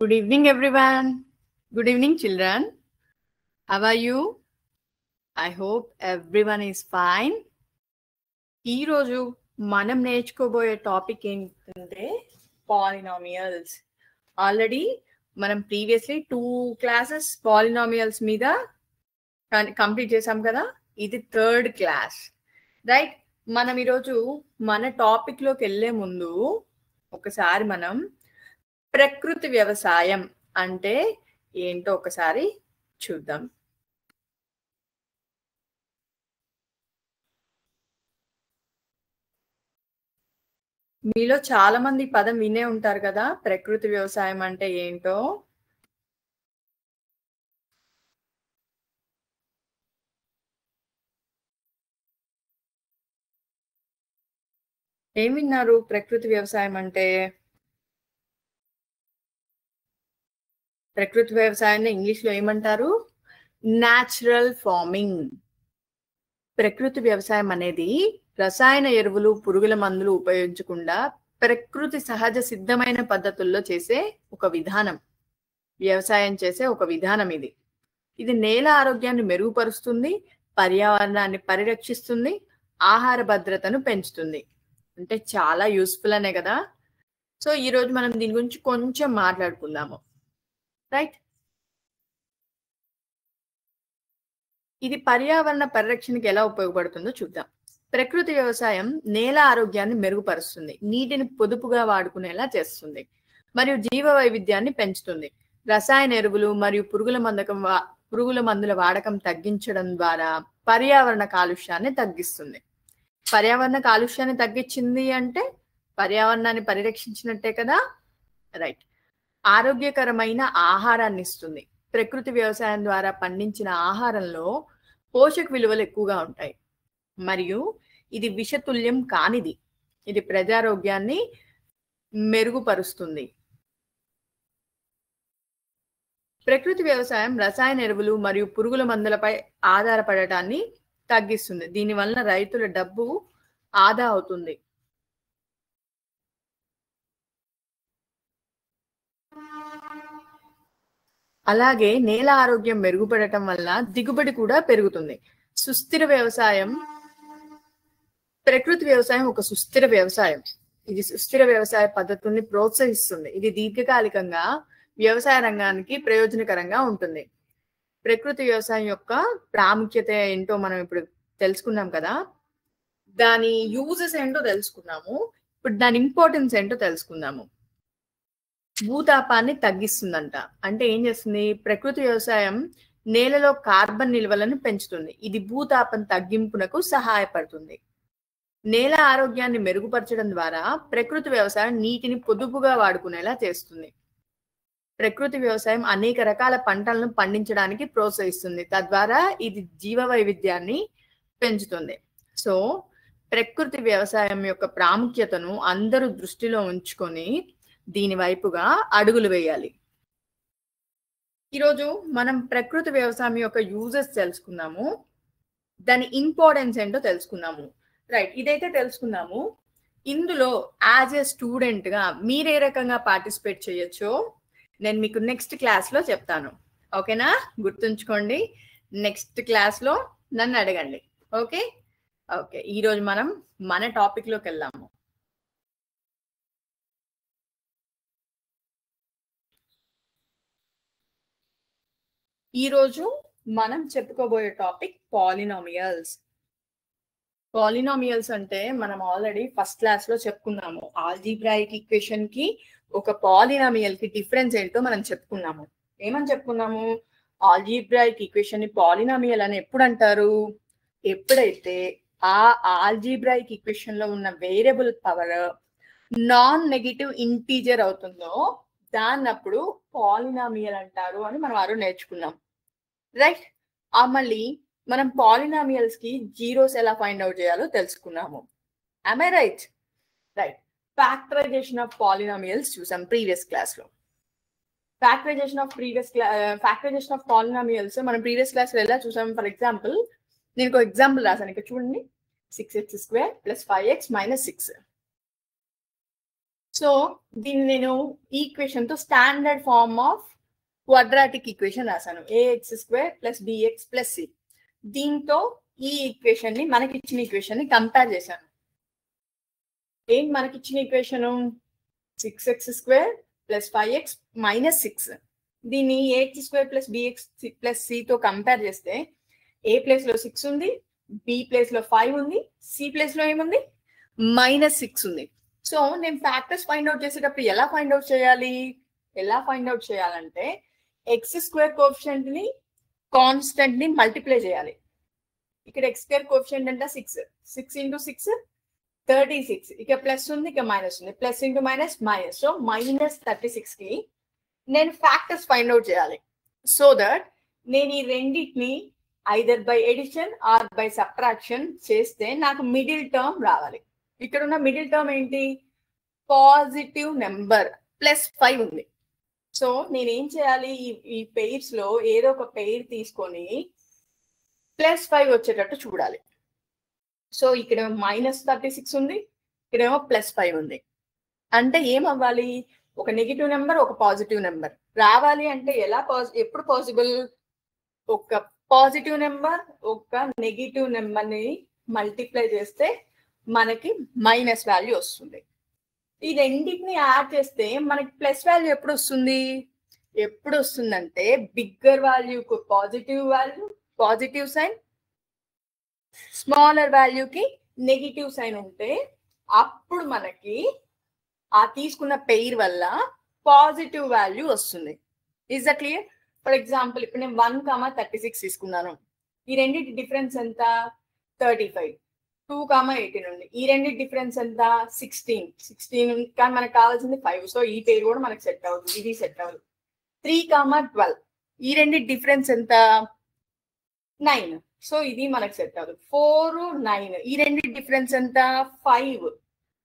Good evening, everyone. Good evening, children. How are you? I hope everyone is fine. ఈ రోజు మనం నేర్చుకోబోయే topic ఏంటంటే polynomials. Already మనం previously 2 classes polynomials మీద complete చేసాం కదా. ఇది 3rd క్లాస్, రైట్? మనం ఈరోజు మన టాపిక్ లోకి వెళ్ళే ముందు ఒకసారి మనం ప్రకృతి వ్యవసాయం అంటే ఏంటో ఒకసారి చూద్దాం. మీలో చాలా మంది పదం వినే ఉంటారు కదా, ప్రకృతి వ్యవసాయం అంటే ఏంటో. ఏం విన్నారు ప్రకృతి వ్యవసాయం అంటే? ప్రకృతి వ్యవసాయాన్ని ఇంగ్లీష్ లో ఏమంటారు? Natural farming. ప్రకృతి వ్యవసాయం అనేది రసాయన ఎరువులు, పురుగుల మందులు ఉపయోగించకుండా ప్రకృతి సహజ సిద్ధమైన పద్ధతుల్లో చేసే ఒక విధానం, వ్యవసాయం చేసే ఒక విధానం ఇది. ఇది నేల ఆరోగ్యాన్ని మెరుగుపరుస్తుంది, పర్యావరణాన్ని పరిరక్షిస్తుంది, ఆహార భద్రతను పెంచుతుంది. అంటే చాలా యూస్ఫుల్ అనే కదా. సో ఈ రోజు మనం దీని గురించి కొంచెం మాట్లాడుకుందాము, రైట్? ఇది పర్యావరణ పరిరక్షణకి ఎలా ఉపయోగపడుతుందో చూద్దాం. ప్రకృతి వ్యవసాయం నేల ఆరోగ్యాన్ని మెరుగుపరుస్తుంది, నీటిని పొదుపుగా వాడుకునేలా చేస్తుంది, మరియు జీవ వైవిధ్యాన్ని పెంచుతుంది. రసాయన ఎరువులు మరియు పురుగుల మందుల వాడకం తగ్గించడం ద్వారా పర్యావరణ కాలుష్యాన్ని తగ్గిస్తుంది. పర్యావరణ కాలుష్యాన్ని తగ్గించింది అంటే పర్యావరణాన్ని పరిరక్షించినట్టే కదా, రైట్? ఆరోగ్యకరమైన ఆహారాన్ని ఇస్తుంది. ప్రకృతి వ్యవసాయం ద్వారా పండించిన ఆహారంలో పోషక విలువలు ఎక్కువగా ఉంటాయి, మరియు ఇది విషతుల్యం కానిది. ఇది ప్రజారోగ్యాన్ని మెరుగుపరుస్తుంది. ప్రకృతి వ్యవసాయం రసాయన ఎరువులు మరియు పురుగుల మందులపై ఆధారపడటాన్ని తగ్గిస్తుంది. దీనివల్ల రైతుల డబ్బు ఆదా అవుతుంది. అలాగే నేల ఆరోగ్యం మెరుగుపడటం వల్ల దిగుబడి కూడా పెరుగుతుంది. సుస్థిర వ్యవసాయం, ప్రకృతి వ్యవసాయం ఒక సుస్థిర వ్యవసాయం. ఇది సుస్థిర వ్యవసాయ పద్ధతుల్ని ప్రోత్సహిస్తుంది. ఇది దీర్ఘకాలికంగా వ్యవసాయ రంగానికి ప్రయోజనకరంగా ఉంటుంది. ప్రకృతి వ్యవసాయం యొక్క ప్రాముఖ్యత ఏంటో మనం ఇప్పుడు తెలుసుకున్నాం కదా. దాని యూజెస్ ఏంటో తెలుసుకున్నాము. ఇప్పుడు దాని ఇంపార్టెన్స్ ఏంటో తెలుసుకుందాము. భూతాపాన్ని తగ్గిస్తుందంట. అంటే ఏం చేస్తుంది? ప్రకృతి వ్యవసాయం నేలలో కార్బన్ నిల్వలను పెంచుతుంది. ఇది భూతాపం తగ్గింపునకు సహాయపడుతుంది. నేల ఆరోగ్యాన్ని మెరుగుపరచడం ద్వారా ప్రకృతి వ్యవసాయం నీటిని పొదుపుగా వాడుకునేలా చేస్తుంది. ప్రకృతి వ్యవసాయం అనేక రకాల పంటలను పండించడానికి ప్రోత్సహిస్తుంది. తద్వారా ఇది జీవ వైవిధ్యాన్ని పెంచుతుంది. సో ప్రకృతి వ్యవసాయం యొక్క ప్రాముఖ్యతను అందరూ దృష్టిలో ఉంచుకొని దీని వైపుగా అడుగులు వేయాలి. ఈరోజు మనం ప్రకృతి వ్యవసాయం యొక్క యూజెస్ తెలుసుకున్నాము, దాని ఇంపార్టెన్స్ ఏంటో తెలుసుకున్నాము, రైట్? ఇదైతే తెలుసుకున్నాము. ఇందులో యాజ్ ఏ స్టూడెంట్ గా మీరు ఏ రకంగా పార్టిసిపేట్ చేయొచ్చో నేను మీకు నెక్స్ట్ క్లాస్ లో చెప్తాను. ఓకేనా? గుర్తుంచుకోండి, నెక్స్ట్ క్లాస్ లో నన్ను అడగండి. ఓకే ఓకే ఈరోజు మనం మన టాపిక్ లోకి వెళ్దాము. ఈరోజు మనం చెప్పుకోబోయే టాపిక్ పాలినామియల్స్. పాలినామియల్స్ అంటే మనం ఆల్రెడీ ఫస్ట్ క్లాస్ లో చెప్పుకున్నాము. ఆల్జీబ్రాయిక్ ఈక్వేషన్ కి ఒక పాలినామియల్ కి డిఫరెన్స్ ఏంటో మనం చెప్పుకున్నాము. ఏమని చెప్పుకున్నాము? ఆల్జీబ్రాయిక్ ఈక్వేషన్ ని పాలినామియల్ అని ఎప్పుడు అంటారు? ఎప్పుడైతే ఆ ఆల్జీబ్రాయిక్ ఈక్వేషన్ లో ఉన్న variable power non negative integer అవుతుందో దాన్నప్పుడు పాలినామియల్ అంటారు అని మనం ఆరో నేర్చుకున్నాం, రైట్? మళ్ళీ మనం పాలినామియల్స్ కి జీరోస్ ఎలా ఫైండ్ అవుట్ చేయాలో తెలుసుకున్నాము. am I right? Right. Factorisation of polynomials చూసాం ప్రీవియస్ క్లాస్ లో. ఫ్యాక్టరైజేషన్ ఆఫ్ పాలినామియల్స్ మనం ప్రీవియస్ క్లాస్ లో ఎలా చూసాం? ఫర్ ఎగ్జాంపుల్ నేను ఒక ఎగ్జాంపుల్ రాశాను, ఇక్కడ చూడండి. 6x² + 5x - 6. సో దీన్ని నేను ఈక్వేషన్ తో standard form of quadratic equation రాశాను. ax square plus bx plus c. దీంతో ఈ ఈక్వేషన్ ని మనకి ఇచ్చిన ఈక్వేషన్ ని కంపేర్ చేశాను. ఏంటి మనకి ఇచ్చిన equation? 6x square plus 5x minus 6. దీన్ని ax square plus bx plus c తో కంపేర్ చేస్తే a ప్లేస్ లో 6 ఉంది, b ప్లేస్ లో 5 ఉంది, c ప్లేస్ లో ఏముంది? మైనస్ 6 ఉంది. సో నేను ఫ్యాక్టర్స్ ఫైండ్ అవుట్ చేసేటప్పుడు ఎలా ఫైండ్ అవుట్ చేయాలి? ఎలా ఫైండ్ అవుట్ చేయాలంటే ఎక్స్ స్క్వేర్ కోఎఫిషియంట్ ని కాన్స్టెంట్ ని మల్టిప్లై చేయాలి. ఇక్కడ ఎక్స్ స్క్వేర్ కోఎఫిషియంట్ అంటే 6, 6 ఇంటూ 6 36. ఇక ప్లస్ ఉంది, ఇక మైనస్ ఉంది, plus into minus minus. So minus 36 కి నేను ఫ్యాక్టర్స్ ఫైండ్ అవుట్ చేయాలి. సో దట్ నేను ఈ రెండింటిని either by addition or by subtraction చేస్తే నాకు మిడిల్ టర్మ్ రావాలి. ఇక్కడ ఉన్న మిడిల్ టర్మ్ ఏంటి? పాజిటివ్ నెంబర్ ప్లస్ 5 ఉంది. సో నేనేం చేయాలి? ఈ పెయిర్స్ లో ఏదో ఒక పెయిర్ తీసుకొని ప్లస్ 5 వచ్చేటట్టు చూడాలి. సో ఇక్కడ మైనస్ 36 ఉంది, ఇక్కడేమో ప్లస్ 5 ఉంది. అంటే ఏం అవ్వాలి? ఒక నెగిటివ్ నెంబర్, ఒక పాజిటివ్ నెంబర్ రావాలి. అంటే ఎలా ఎప్పుడు పాసిబుల్? ఒక పాజిటివ్ నెంబర్ ఒక నెగిటివ్ నెంబర్ ని మల్టిప్లై చేస్తే మనకి మైనస్ వాల్యూ వస్తుంది. ఈ రెండింటిని యాడ్ చేస్తే మనకి ప్లస్ వాల్యూ ఎప్పుడు వస్తుంది? ఎప్పుడు వస్తుందంటే బిగ్గర్ వాల్యూకు పాజిటివ్ సైన్, స్మాలర్ వాల్యూకి నెగిటివ్ సైన్ ఉంటే అప్పుడు మనకి ఆ తీసుకున్న పెయిర్ వల్ల పాజిటివ్ వాల్యూ వస్తుంది. Is the clear? For example ఇప్పుడు నేను 1,36 తీసుకున్నాను. ఈ రెండింటి డిఫరెన్స్ ఎంత? 35. 2,18 ఉంది. ఈ రెండింటి డిఫరెన్స్ ఎంత? 16 కానీ మనకు కావాల్సింది 5. సో ఈ పేరు కూడా మనకు సెట్ అవుతుంది, ఇది సెట్ అవ్వదు. 3,12 ఈ రెండింటి డిఫరెన్స్ ఎంత? 9. సో ఇది మనకు సెట్ అవ్వదు. 4, 9 ఈ రెండింటి డిఫరెన్స్ ఎంత? 5.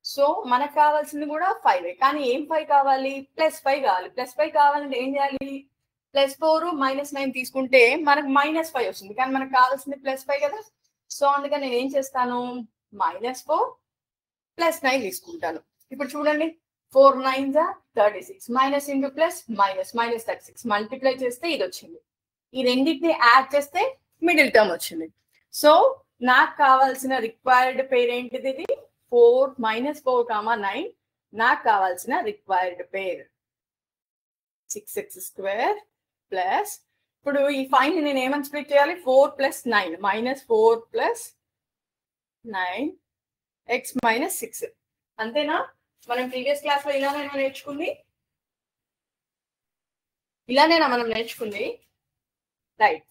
సో మనకు కావాల్సింది కూడా 5. కానీ ఏం 5 కావాలి? ప్లస్ 5 కావాలి. ప్లస్ 5 కావాలంటే ఏం చేయాలి? +4 -9 తీసుకుంటే మనకు -5 వస్తుంది. కానీ మనకు కావాల్సింది +5 కదా. సో అందుకని నేను ఏం చేస్తాను? -4 +9 తీసుకుంటాను. ఇప్పుడు చూడండి, 4 9s are 36. Minus into plus minus -36 multiply చేస్తే ఇది వచ్చింది. ఈ రెండింటిని యాడ్ చేస్తే మిడిల్ టర్మ్ వచ్చింది. సో నాకు కావాల్సిన రిక్వైర్డ్ పేర్ ఏంటిది? ఇది 4 -4, 9 నాకు కావాల్సిన రిక్వైర్డ్ పేర్ 6x స్క్వేర్ ప్లస్, ఇప్పుడు ఈ 5 నేను ఏమని స్ప్లిట్ చేయాలి? 4 + 9 -4 + 9 x - 6 అంతేనా? మనం ప్రీవియస్ క్లాస్ లో ఇలానేనా మనం నేర్చుకుంది రైట్.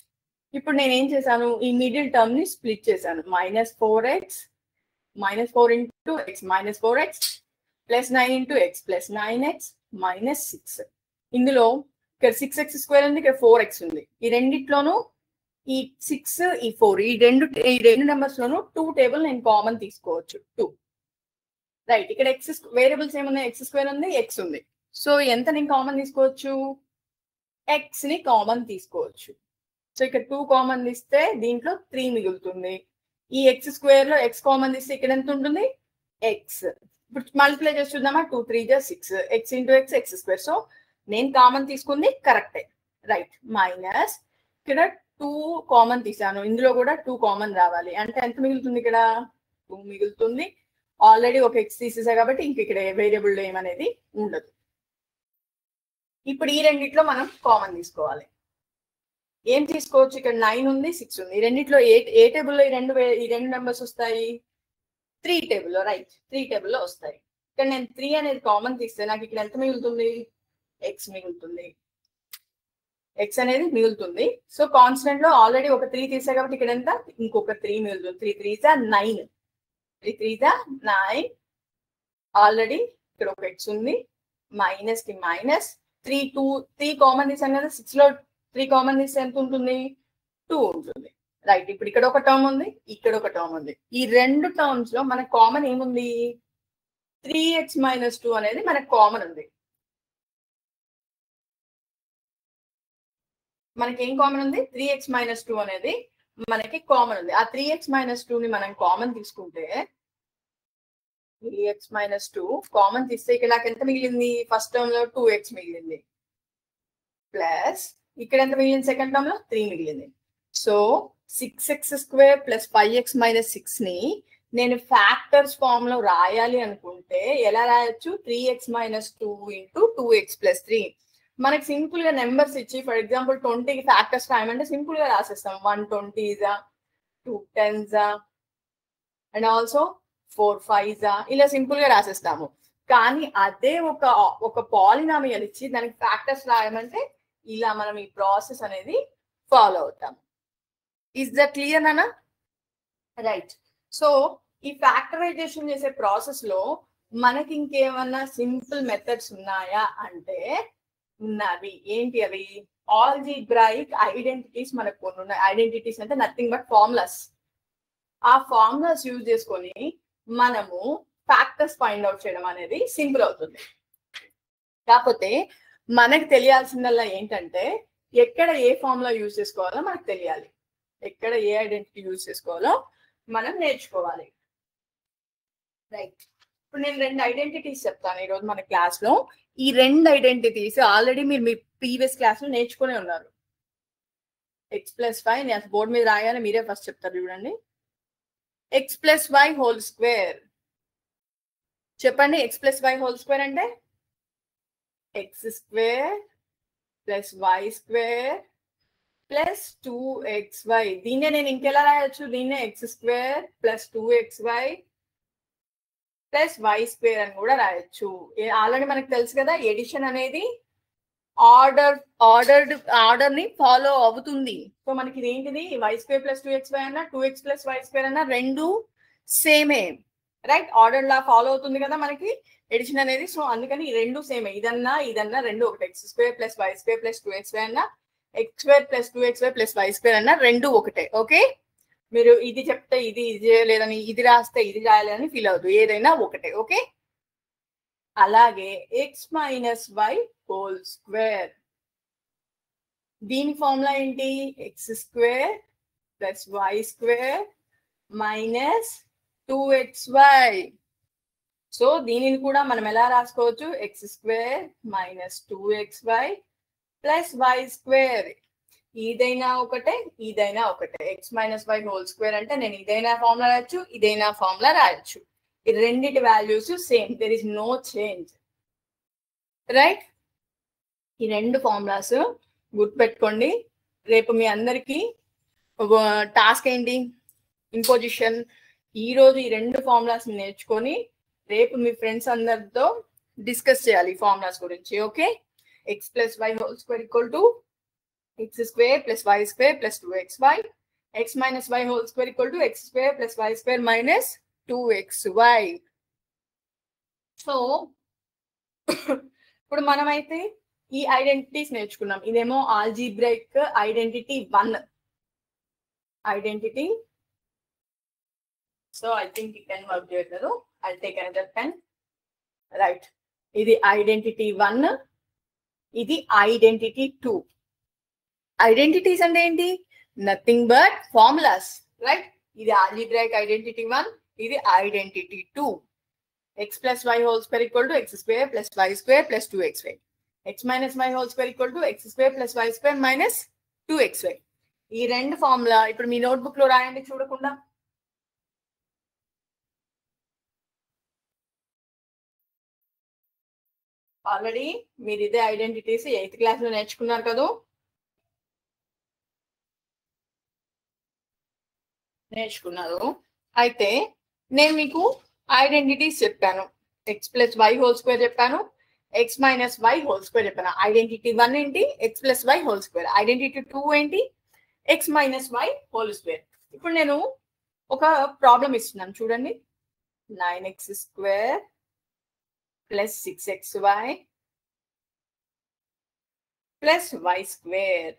ఇప్పుడు నేను ఏం చేశాను? ఈ మిడిల్ టర్మ్ ని స్ప్లిట్ చేశాను. -4x -4 into x -4x +9 into x +9x -6. ఇందులో ఇక్కడ 6x స్క్వేర్ ఉంది, ఇక్కడ 4x ఉంది. ఈ రెండిట్లోనూ ఈ 6 ఈ 4 ఈ రెండు నెంబర్స్ లోనూ 2 టేబుల్ నేను కామన్ తీసుకోవచ్చు. 2 రైట్. ఇక్కడ x వేరియబుల్స్ ఏమున్నాయి? x స్క్వేర్ ఉంది, x ఉంది. సో ఎంత నేను కామన్ తీసుకోవచ్చు? x ని కామన్ తీసుకోవచ్చు. సో ఇక్కడ 2 కామన్ తీస్తే దీంట్లో 3 మిగులుతుంది. ఈ x స్క్వేర్ లో x కామన్ తీస్తే ఇక్కడ ఎంత ఉంటుంది? x. ఇప్పుడు మల్టిప్లై చేసి చూద్దామా? 2 3 = 6 x into x square. So నేను కామన్ తీసుకుంది కరెక్టే రైట్. మైనస్ ఇక్కడ 2 కామన్ తీసాను, ఇందులో కూడా 2 కామన్ రావాలి. అంటే ఎంత మిగులుతుంది? ఇక్కడ 2 మిగులుతుంది. ఆల్రెడీ ఒక x తీసేసా కాబట్టి ఇంక ఇక్కడ వేరియబుల్ ఏమనేది ఉండదు. ఇప్పుడు ఈ రెండిట్లో మనం కామన్ తీసుకోవాలి. ఏం తీసుకోవచ్చు? ఇక్కడ 9 ఉంది, 6 ఉంది. ఈ రెండిట్లో ఏ టేబుల్లో ఈ రెండు నెంబర్స్ వస్తాయి? 3 టేబుల్లో రైట్. 3 టేబుల్లో వస్తాయి. ఇక్కడ నేను 3 అనేది కామన్ తీస్తే నాకు ఇక్కడ ఎంత మిగులుతుంది? x మిగులుతుంది. x అనేది మిగులుతుంది. సో కాన్స్టెంట్ లో ఆల్రెడీ ఒక 3 తీసా కాబట్టి ఇక్కడ ఎంత? ఇంకొక 3 మిగులుతుంది. 3 3s are 9. 3 3s are 9. Already ఇక్కడ ఒక x ఉంది. మైనస్ కి మైనస్ 3 కామన్ తీసాను కదా. 6 లో 3 కామన్ తీస్తే ఎంత ఉంటుంది? 2 ఉంటుంది రైట్. ఇప్పుడు ఇక్కడ ఒక టర్మ్ ఉంది, ఇక్కడ ఒక టర్మ్ ఉంది. ఈ రెండు టర్మ్స్ లో మనకు కామన్ ఏముంది? 3x - 2 అనేది మనకు కామన్ ఉంది. మనకి ఏం కామన్ ఉంది? 3x - 2 అనేది మనకి కామన్ ఉంది. ఆ 3x - 2 ని మనం కామన్ తీసుకుంటే 3x minus 2 కామన్ తీస్తే ఇక్కడ నాకు ఎంత మిగిలింది? ఫస్ట్ టర్మ్ లో 2x మిగిలింది, ప్లస్ ఇక్కడ ఎంత మిగిలింది? సెకండ్ టర్మ్ లో 3 మిగిలింది. So 6x square plus 5x minus 6 ని నేను ఫ్యాక్టర్స్ ఫామ్ లో రాయాలి అనుకుంటే ఎలా రాయొచ్చు? 3x minus 2 into 2x plus 3. మనకి సింపుల్ గా నెంబర్స్ ఇచ్చి ఫర్ ఎగ్జాంపుల్ 20కి ఫ్యాక్టర్స్ రాయమంటే సింపుల్ గా రాసేస్తాం. 120s 2 10s and also 4 5s ఇలా సింపుల్ గా రాసేస్తాము. కానీ అదే ఒక పాలినామియల్ ఇచ్చి దానికి ఫ్యాక్టర్స్ రాయమంటే ఇలా మనం ఈ ప్రాసెస్ అనేది ఫాలో అవుతాము. ఇస్ దట్ క్లియర్ నానా? రైట్. సో ఈ ఫ్యాక్టరైజేషన్ చేసే ప్రాసెస్ లో మనకి ఇంకేమన్నా సింపుల్ మెథడ్స్ ఉన్నాయా అంటే ఉన్నవి. ఏంటి అవి? ఆల్జీబ్రాయిక్ ఐడెంటిటీస్ మనకు కొన్ని ఉన్నాయి. ఐడెంటిటీస్ అంటే నథింగ్ బట్ ఫార్ములాస్. ఆ ఫార్ములాస్ యూజ్ చేసుకొని మనము ఫ్యాక్టర్స్ ఫైండ్ అవుట్ చేయడం అనేది సింపుల్ అవుతుంది. కాకపోతే మనకు తెలియాల్సిందల్లా ఏంటంటే ఎక్కడ ఏ ఫార్ములా యూజ్ చేసుకోవాలో మనకు తెలియాలి, ఎక్కడ ఏ ఐడెంటిటీ యూజ్ చేసుకోవాలో మనం నేర్చుకోవాలి. రైట్. ఇప్పుడు నేను 2 ఐడెంటిటీస్ చెప్తాను ఈరోజు మన క్లాస్ లో. ఈ 2 ఐడెంటిటీస్ ఆల్రెడీ మీరు మీ ప్రీవియస్ క్లాస్ లో నేర్చుకునే ఉన్నారు. x ప్లస్ 5 నేను బోర్డు మీద రాయాలి, మీరే ఫస్ట్ చెప్తారు చూడండి. x plus 5 whole square. చెప్పండి, x ప్లస్ 5 హోల్ స్క్వేర్ అంటే x square plus y square plus 2xy. దీన్నే నేను ఇంకెలా రాయొచ్చు? దీన్నే x square plus 2xy plus y square అని కూడా రాయొచ్చు. ఆల్రెడీ మనకు తెలుసు కదా, ఎడిషన్ అనేది ఆర్డర్ ని ఫాలో అవుతుంది. సో మనకి ఇదేంటిది? వై స్క్వేర్ ప్లస్ 2xy అన్న 2x ప్లస్ వై స్క్వేర్ అన్న రెండు సేమే, రైట్? ఆర్డర్ లా ఫాలో అవుతుంది కదా మనకి ఎడిషన్ అనేది. సో అందుకని ఈ రెండు సేమే. ఇదన్నా రెండు ఒకటి. x square plus y square plus 2xy అన్న x square plus 2xy plus y square అన్న రెండు ఒకటే. ఓకే, మీరు ఇది చెప్తే ఇది చేయలేదని, ఇది రాస్తే ఇది రాయాలని ఫీల్ అవుతుంది. ఏదైనా ఒకటే. ఓకే. అలాగే x minus y whole square, దీని ఫార్ములా ఏంటి? X square plus y square minus 2xy. So దీనిని కూడా మనం ఎలా రాసుకోవచ్చు? X square minus 2xy plus y square. ఇదైనా ఒకటే, ఇదైనా ఒకటే. X minus y whole square అంటే నేను ఇదైనా ఫార్ములా రాయొచ్చు, ఇదైనా ఫార్ములా రాయొచ్చు. ఈ రెండిటి values same, there is no change, right? ఈ రెండు ఫార్ములాస్ గుర్తుపెట్టుకోండి. రేపు మీ అందరికి టాస్క్ ఏంటి? ఇంపోజిషన్. ఈ రోజు ఈ రెండు ఫార్ములాస్ నేర్చుకొని రేపు మీ ఫ్రెండ్స్ అందరితో డిస్కస్ చేయాలి ఈ ఫార్ములాస్ గురించి. Okay. X plus y whole square equal to x square plus y square plus 2xy. x minus y whole square equal to x square plus y square minus 2xy. So ఇప్పుడు మనమైతే ఈ identities నేర్చుకున్నాం. ఇదేమో algebraic identity 1 identity. So I think ఈ pen work చేయట్లేదు. I take another pen. Right. ఇది identity 1, ఇది identity 2. Identities అంటే ఏంటి? Nothing but formulas, right? ఇది ఆల్జీబ్రాయిక్ ఐడెంటిటీ 1, ఇది identity 2. X plus y whole square equal to x square plus y square plus 2xy. X minus y whole square equal to x square plus y square minus 2xy. ఈ రెండు formula ఇప్పుడు మీ notebook లో రాయండి చూడకుండా. Already మీరు ఇదే identities 8th class లో నేర్చుకున్నారు కదా. నేర్చుకున్నారు. అయితే నేను మీకు ఐడెంటిటీస్ చెప్పాను. X plus y whole square చెప్పాను, x minus y whole square చెప్పాను. ఐడెంటిటీ 1 ఏంటి? X plus y whole square. Identity 2 ఏంటి? X minus y whole square. ఇప్పుడు నేను ఒక ప్రాబ్లం ఇస్తున్నాను చూడండి. 9x square plus 6xy plus y square.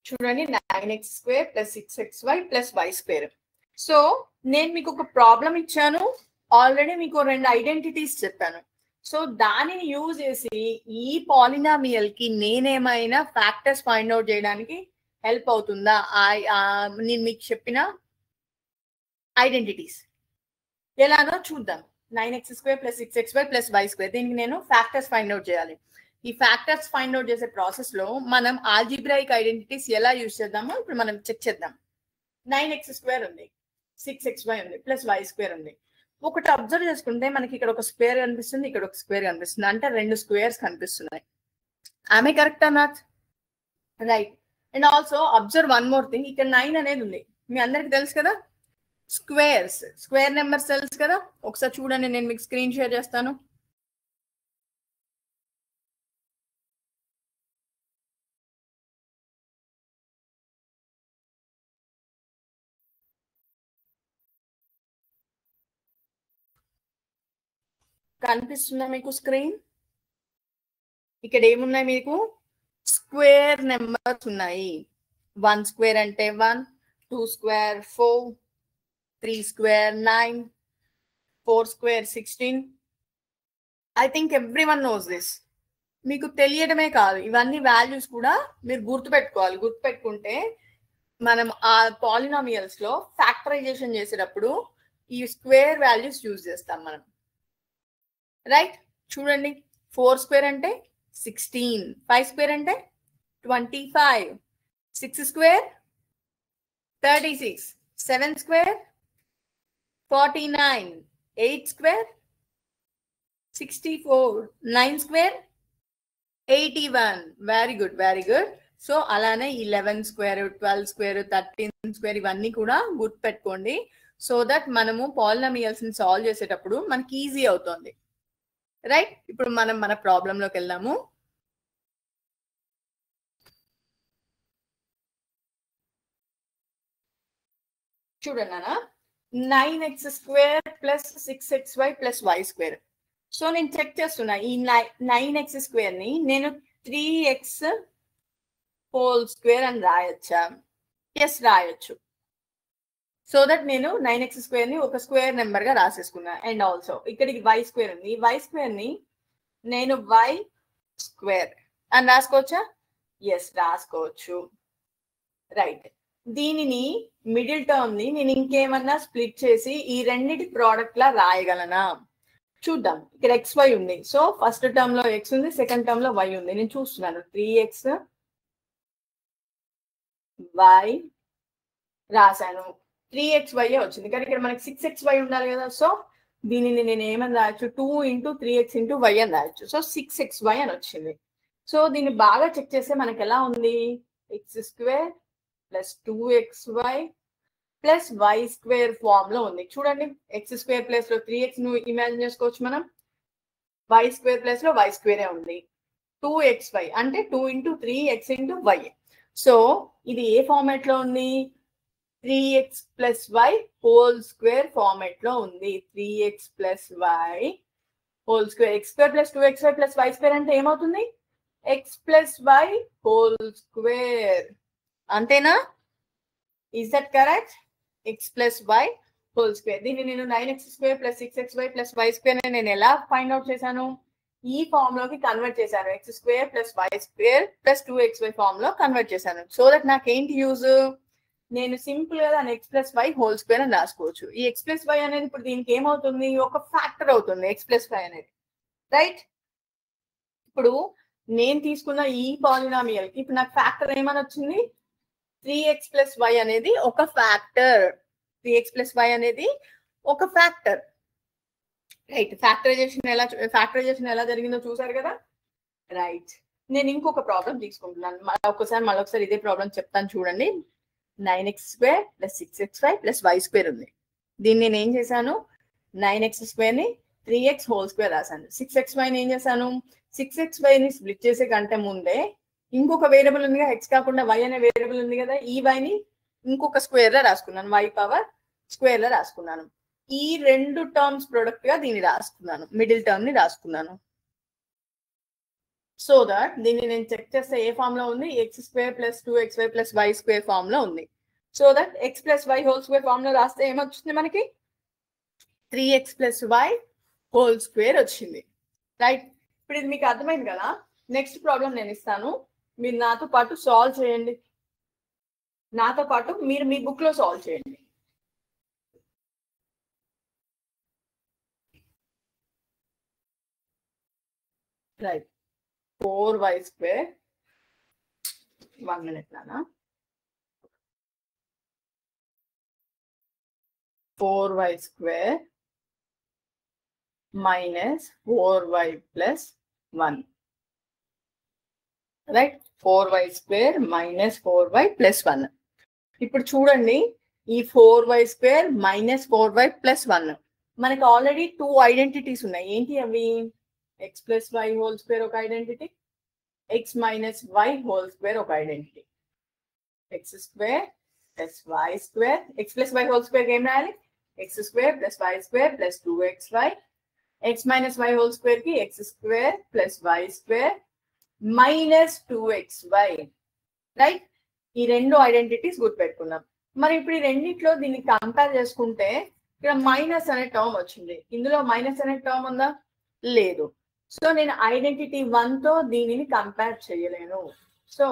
చూడండి, 9x square plus 6xy plus y square. So నేను మీకు ఒక ప్రాబ్లం ఇచ్చాను, ఆల్రెడీ మీకు 2 ఐడెంటిటీస్ చెప్పాను. సో దానిని యూజ్ చేసి ఈ పాలినామియల్ కి నేనేమైనా ఫ్యాక్టర్స్ ఫైండ్ అవుట్ చేయడానికి హెల్ప్ అవుతుందా నేను మీకు చెప్పిన ఐడెంటిటీస్? ఎలానో చూద్దాం. 9x² + 6xy + y². దీనికి నేను ఫ్యాక్టర్స్ ఫైండ్ అవుట్ చేయాలి. ఈ ఫ్యాక్టర్స్ ఫైండ్ అవుట్ చేసే ప్రాసెస్ లో మనం ఆల్జీబ్రాయిక్ ఐడెంటిటీస్ ఎలా యూజ్ చేద్దామో ఇప్పుడు మనం చెక్ చేద్దాం. 9x² ఉంది, 6xy ఉంది, +y² ఉంది. ఒకటి అబ్జర్వ్ చేసుకుంటే మనకి ఇక్కడ ఒక స్క్వేర్ కనిపిస్తుంది, ఇక్కడ ఒక స్క్వేర్ కనిపిస్తుంది. అంటే 2 స్క్వేర్స్ కనిపిస్తున్నాయి. ఆమె కరెక్టా maths? Right. And also observe one more thing. ఇక్కడ 9 అనేది ఉంది, మీ అందరికి తెలుసు కదా. స్క్వేర్స్, స్క్వేర్ నెంబర్స్ తెలుసు కదా. ఒకసారి చూడండి, నేను మీకు స్క్రీన్ షేర్ చేస్తాను. కనిపిస్తుందా మీకు స్క్రీన్? ఇక్కడ ఏమున్నాయి మీకు? స్క్వేర్ నెంబర్స్ ఉన్నాయి. 1² అంటే 1, 2² 4, 3² 9, 4² 16. I think everyone knows this. మీకు తెలియడమే కాదు, ఇవన్నీ వాల్యూస్ కూడా మీరు గుర్తుపెట్టుకోవాలి. గుర్తుపెట్టుకుంటే మనం ఆ పాలినామియల్స్ లో ఫ్యాక్టరైజేషన్ చేసేటప్పుడు ఈ స్క్వేర్ వాల్యూస్ యూజ్ చేస్తాం మనం. రైట్. చూడండి, 4² అంటే 16, 5² అంటే 25, 6² 36, 7² 49, 8² 64, 9² 81. Very good, very good. So అలానే 11², 12², 13² ఇవన్నీ కూడా గుర్తుపెట్టుకోండి. సో దట్ మనము పాలినామియల్స్ ని సాల్వ్ చేసేటప్పుడు మనకి ఈజీ అవుతుంది. రైట్. ఇప్పుడు మనం మన ప్రాబ్లం లోకి వెళ్దాము. చూడండి నాన్న, 9x² + 6xy + y². సో నేను చెక్ చేస్తున్నా, ఈ 9x² ని నేను 3x² అని రాయొచ్చా? ఎస్, రాయొచ్చు. సో దట్ నేను 9x² ని ఒక స్క్వేర్ నెంబర్ గా రాసేసుకున్నా. అండ్ ఆల్సో ఇక్కడికి y² ఉంది. ఈ y² ని నేను y² అని రాసుకోవచ్చా? ఎస్, రాసుకోవచ్చు. రైట్. దీనిని మిడిల్ టర్మ్ ని నేను ఇంకేమన్నా స్ప్లిట్ చేసి ఈ రెండింటి ప్రోడక్ట్ లా రాయగలనా చూద్దాం. ఇక్కడ xy ఉంది. సో ఫస్ట్ టర్మ్ లో x ఉంది, సెకండ్ టర్మ్ లో y ఉంది. నేను చూస్తున్నాను, 3x y రాశాను. 3xy వచ్చింది, కానీ ఇక్కడ మనకి 6xy ఉండాలి కదా. సో దీనిని నేను ఏమని రాయొచ్చు? 2 × 3x × y అని రాయొచ్చు. సో 6xy అని వచ్చింది. సో దీన్ని బాగా చెక్ చేస్తే మనకి ఎలా ఉంది? x² + 2xy + y² ఫామ్ లో ఉంది. చూడండి, x² ప్లేస్ లో 3x ను ఇమాజిన్ చేసుకోవచ్చు మనం. y² ప్లేస్ లో y² ఉంది. 2xy అంటే 2 × 3x × y. సో ఇది ఏ ఫార్మాట్ లో ఉంది? 3x + y హోల్² ఫార్మాట్ లో ఉంది. 3x + y హోల్². x² + 2xy + y² అంటే ఏమవుతుంది? x + y హోల్². అంతేనా? Is that correct? x + y హోల్². దీన్ని నేను 9x² + 6xy + y² నేను ఎలా ఫైండ్ అవుట్ చేశాను? ఈ ఫామ్ లోకి కన్వర్ట్ చేశాను. x² + y² + 2xy ఫామ్ లో కన్వర్ట్ చేశాను. సో దట్ నాకేంటి యూజ్? నేను సింపుల్ గా దాన్ని x + y హోల్² అని రాసుకోవచ్చు. ఈ x + y అనేది ఇప్పుడు దీనికి ఏమవుతుంది? ఒక ఫ్యాక్టర్ అవుతుంది x + y అనేది. రైట్. ఇప్పుడు నేను తీసుకున్న ఈ పాలినామియల్ కి ఇప్పుడు నాకు ఫ్యాక్టర్ ఏమని వచ్చింది? 3x + y అనేది ఒక ఫ్యాక్టర్. 3x + y అనేది ఒక ఫ్యాక్టర్. రైట్. ఫ్యాక్టరైజేషన్ ఎలా జరిగిందో చూసారు కదా. రైట్. నేను ఇంకొక ప్రాబ్లం తీసుకుంటున్నాను. మళ్ళొకసారి ఇదే ప్రాబ్లం చెప్తాను చూడండి. 9x² + 6xy + y² ఉంది. దీన్ని నేను ఏం చేశాను? 9x² ని 3x హోల్² రాశాను. 6xy ని ఏం చేశాను? 6xy ని స్ప్లిట్ చేసే కంటే ముందే ఇంకొక వేరియబుల్ ఉంది కదా, x కాకుండా y అనే వేరియబుల్ ఉంది కదా. ఈ y ని ఇంకొక స్క్వేర్ లో రాసుకున్నాను, y² లో రాసుకున్నాను. ఈ రెండు టర్మ్స్ ప్రొడక్ట్ గా దీన్ని రాసుకున్నాను, మిడిల్ టర్మ్ ని రాసుకున్నాను. సో దట్ దీన్ని నేను చెక్ చేస్తే ఏ ఫామ్ లో ఉంది? x² + 2xy + y² ఫామ్ లో ఉంది. So that x + y whole form లో రాస్తే ఏమొచ్చింది మనకి? 3x + y హోల్² వచ్చింది. రైట్. ఇప్పుడు ఇది మీకు అర్థమైంది కదా. నెక్స్ట్ ప్రాబ్లం నేను ఇస్తాను, మీరు నాతో పాటు సాల్వ్ చేయండి. నాతో పాటు మీరు మీ బుక్ లో సాల్వ్ చేయండి. రైట్ 4y square 1 minute నానా 4y square minus 4y plus 1. Right 4y square minus 4y plus 1. ఇప్పుడు చూడండి ఈ 4y square minus 4y plus 1 మనకి ఆల్రెడీ 2 ఐడెంటిటీస్ ఉన్నాయి. ఏంటి అవి? x plus y whole square ఒక identity, x minus y whole square ఒక identity. x square plus y square, x plus y whole square ఏం రాయాలి? x square plus y square plus 2xy, x minus y whole square కి x square plus y square minus 2xy. Right, ఈ రెండు identities గుర్తుపెట్టుకున్నాం. మరి ఇప్పుడు ఈ రెండిట్లో దీన్ని కంపేర్ చేసుకుంటే ఇక్కడ మైనస్ అనే టర్మ్ వచ్చింది. ఇందులో మైనస్ అనే టర్మ్ ఉందా? లేదు. సో నేను ఐడెంటిటీ 1 తో దీనిని కంపేర్ చేయలేను. సో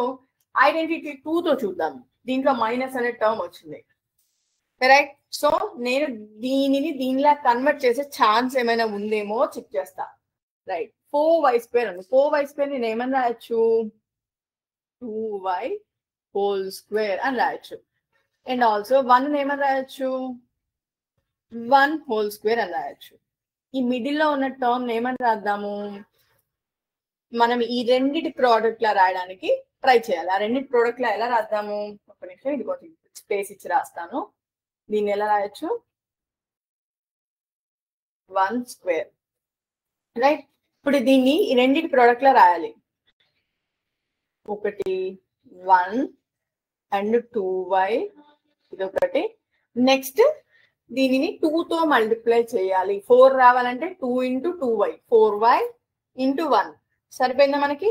ఐడెంటిటీ 2 తో చూద్దాం. దీంట్లో మైనస్ అనే టర్మ్ వచ్చింది. రైట్, సో నేను దీనిలా కన్వర్ట్ చేసే ఛాన్స్ ఏమైనా ఉందేమో చెక్ చేస్తా. రైట్, 4y square ఉంది. 4y square నేను ఏమని రాయొచ్చు? 2y whole square అని రాయొచ్చు. అండ్ ఆల్సో 1 ఏమని రాయొచ్చు? 1 whole square అని రాయొచ్చు. ఈ మిడిల్ లో ఉన్న టర్మ్ ఏమని రాద్దాము? మనం ఈ రెండిటి ప్రోడక్ట్ లా రాయడానికి ట్రై చేయాలి. ఆ రెండింటి ప్రోడక్ట్ లా ఎలా రాద్దాము? ఒక నిమిషం, ఇది కొంచెం స్పేస్ ఇచ్చి రాస్తాను. దీన్ని ఎలా రాయొచ్చు? 1 square. రైట్, ఇప్పుడు దీన్ని ఈ రెండిటి ప్రోడక్ట్ లా రాయాలి. ఒకటి 1 అండ్ 2y, ఇది ఒకటి. నెక్స్ట్ దీనిని 2 తో మల్టిప్లై చేయాలి. 4 రావాలంటే 2 into 2y, 4y into 1 సరిపోయిందా మనకి?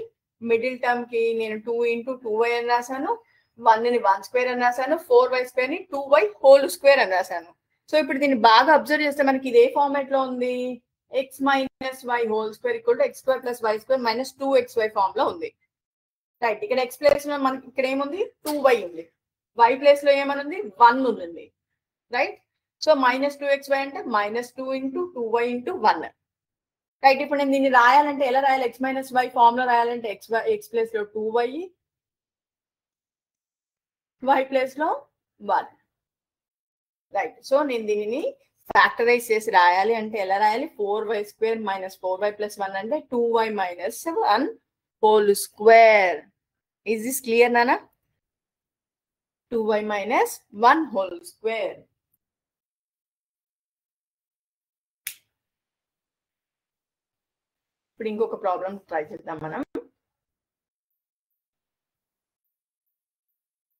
మిడిల్ టర్మ్ కి నేను 2 into 2y అని రాశాను, 1 ని 1 square అని రాశాను, 4y square ని 2y whole square అని రాశాను. సో ఇప్పుడు దీన్ని బాగా అబ్జర్వ్ చేస్తే మనకి ఇదే ఫార్మాట్ లో ఉంది. x minus y whole square equal to x square plus y square minus 2xy form లో ఉంది. రైట్, ఇక్కడ x ప్లేస్ లో మనకి ఇక్కడ ఏముంది? 2y ఉంది. y ప్లేస్ లో ఏమనుంది? 1 ఉంది. రైట్, సో minus 2xy అంటే minus 2 into 2y into 1. Right, ఇప్పుడు నేను దీన్ని రాయాలంటే ఎలా రాయాలి? x minus y ఫార్మ్ లో రాయాలంటే x ప్లేస్ లో 2y, y ప్లేస్ లో 1. రైట్, సో నేను దీనిని ఫ్యాక్టరైజ్ చేసి రాయాలి అంటే ఎలా రాయాలి? 4y square minus 4y plus 1 అంటే 2y minus 1 whole square. Is this clear, Nana? 2y minus 1 whole square. ఇప్పుడు ఇంకొక ప్రాబ్లం ట్రై చేద్దాం మనం.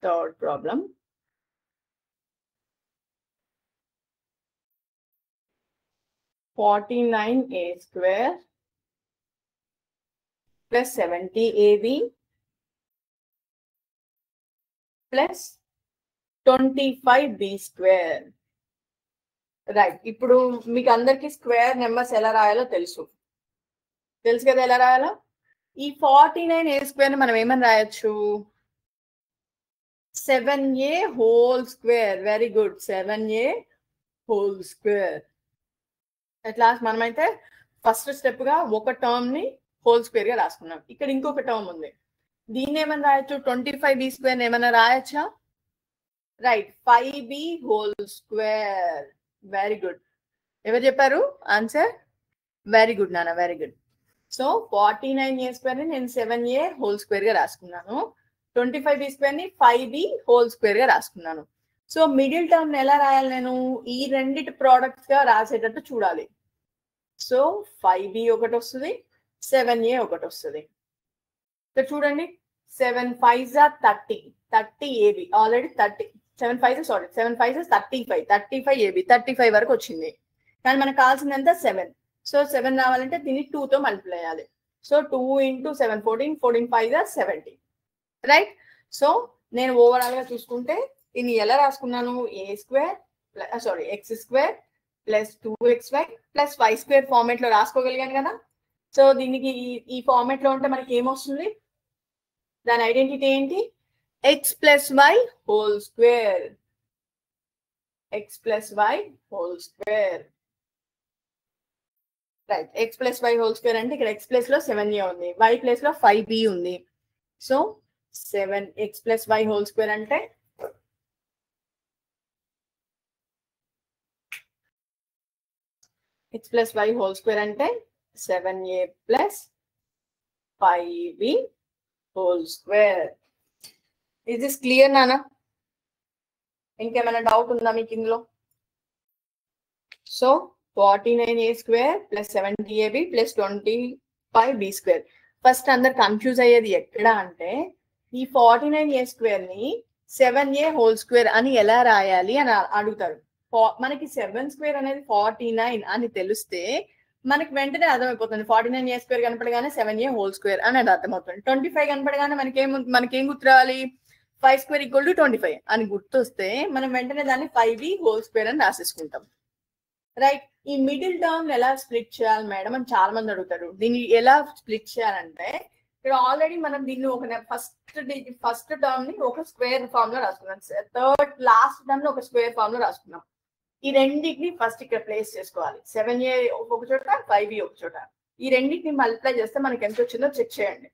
Third problem. (49a square plus 70ab plus 25b square. Right, ఇప్పుడు మీకు అందరికి స్క్వేర్ నెంబర్స్ ఎలా రాయాలో తెలుసు కదా? ఎలా రాయాలో? ఈ 49a square మనం ఏమని రాయొచ్చు? 7a whole square. Very good, 7a whole square. At last మనమైతే ఫస్ట్ స్టెప్ గా ఒక టర్మ్ ని హోల్ స్క్వేర్ గా రాసుకున్నాం. ఇక్కడ ఇంకొక టర్మ్ ఉంది, దీన్ని ఏమన్నా రాయొచ్చు? 25b square ఏమన్నా రాయొచ్చా? Right, 5b whole square. Very good. ఎవరు చెప్పారు ఆన్సర్? వెరీ గుడ్ నాన్న, very good. So 49a square ని నేను 7a whole square గా రాసుకున్నాను, 25b square ని 5b whole square గా రాసుకున్నాను. సో మిడిల్ టర్మ్ ఎలా రాయాలి? నేను ఈ రెండిటి ప్రోడక్ట్స్ గా రాసేటట్టు చూడాలి. సో 5b ఒకటి వస్తుంది, 7a ఒకటి వస్తుంది. ఇక్కడ చూడండి, 7 5s are 30, 30ab already 30, 7 5s 35, 35ab 35 వరకు వచ్చింది. కానీ మనకు కావాల్సింది ఎంత? 7. సో 7 రావాలంటే దీన్ని 2 తో మల్టిప్లై చేయాలి. So 2 into 7 14, 14 5s are 70. Right, so నేను ఓవరాల్ గా చూసుకుంటే దీన్ని ఎలా రాసుకున్నాను? x square plus 2xy plus y square format లో రాసుకోగలిగాను కదా? సో దీనికి ఈ ఫార్మేట్ లో ఉంటే మనకి ఏమొస్తుంది? దాని ఐడెంటిటీ ఏంటి? x plus y whole square. x plus y whole square. Right. X plus y whole square అంటే ఇక్కడ ఎక్స్ ప్లేస్ లో 7a ఉంది, వై ప్లేస్ లో 5b ఉంది. So 7x plus y whole square అంటే x plus y whole square అంటే 7a plus 5b whole square. Is this clear నానా? ఇంకేమైనా డౌట్ ఉందా మీకు ఇందులో? So 49a square plus 70ab plus 25b square. First అందరు కన్ఫ్యూజ్ అయ్యేది ఎక్కడ అంటే ఈ 49a స్క్వేర్ ని 7a హోల్ స్క్వేర్ అని ఎలా రాయాలి అని అడుగుతారు. మనకి 7 స్క్వేర్ అనేది 49 అని తెలిస్తే మనకి వెంటనే అర్థమైపోతుంది. 49a స్క్వేర్ కనపడగానే 7a హోల్ స్క్వేర్ అనేది అర్థమవుతుంది. 25 కనపడగానే మనకేం గుర్తు రావాలి? 5 స్క్వేర్ ఈక్వల్ టు 25 అని గుర్తొస్తే మనం వెంటనే దాన్ని 5b హోల్ స్క్వేర్ అని రాసేసుకుంటాం. రైట్. ఈ మిడిల్ టర్మ్ ఎలా స్ప్లిట్ చేయాలి మేడం అని చాలా మంది అడుగుతారు. దీన్ని ఎలా స్ప్లిట్ చేయాలంటే ఇక్కడ ఆల్రెడీ మనం దీన్ని ఒక ఫస్ట్ టర్మ్ ని ఒక స్క్వేర్ ఫామ్ లో రాసుకున్నాం, లాస్ట్ టర్మ్ ని ఒక స్క్వేర్ ఫామ్ లో రాసుకున్నాం. ఈ రెండింటిని ఫస్ట్ ఇక్కడ ప్లేస్ చేసుకోవాలి. 7a ఒక చోట, 5b ఒక చోట. ఈ రెండింటిని మల్టిప్లై చేస్తే మనకి ఎంత వచ్చిందో చెక్ చేయండి.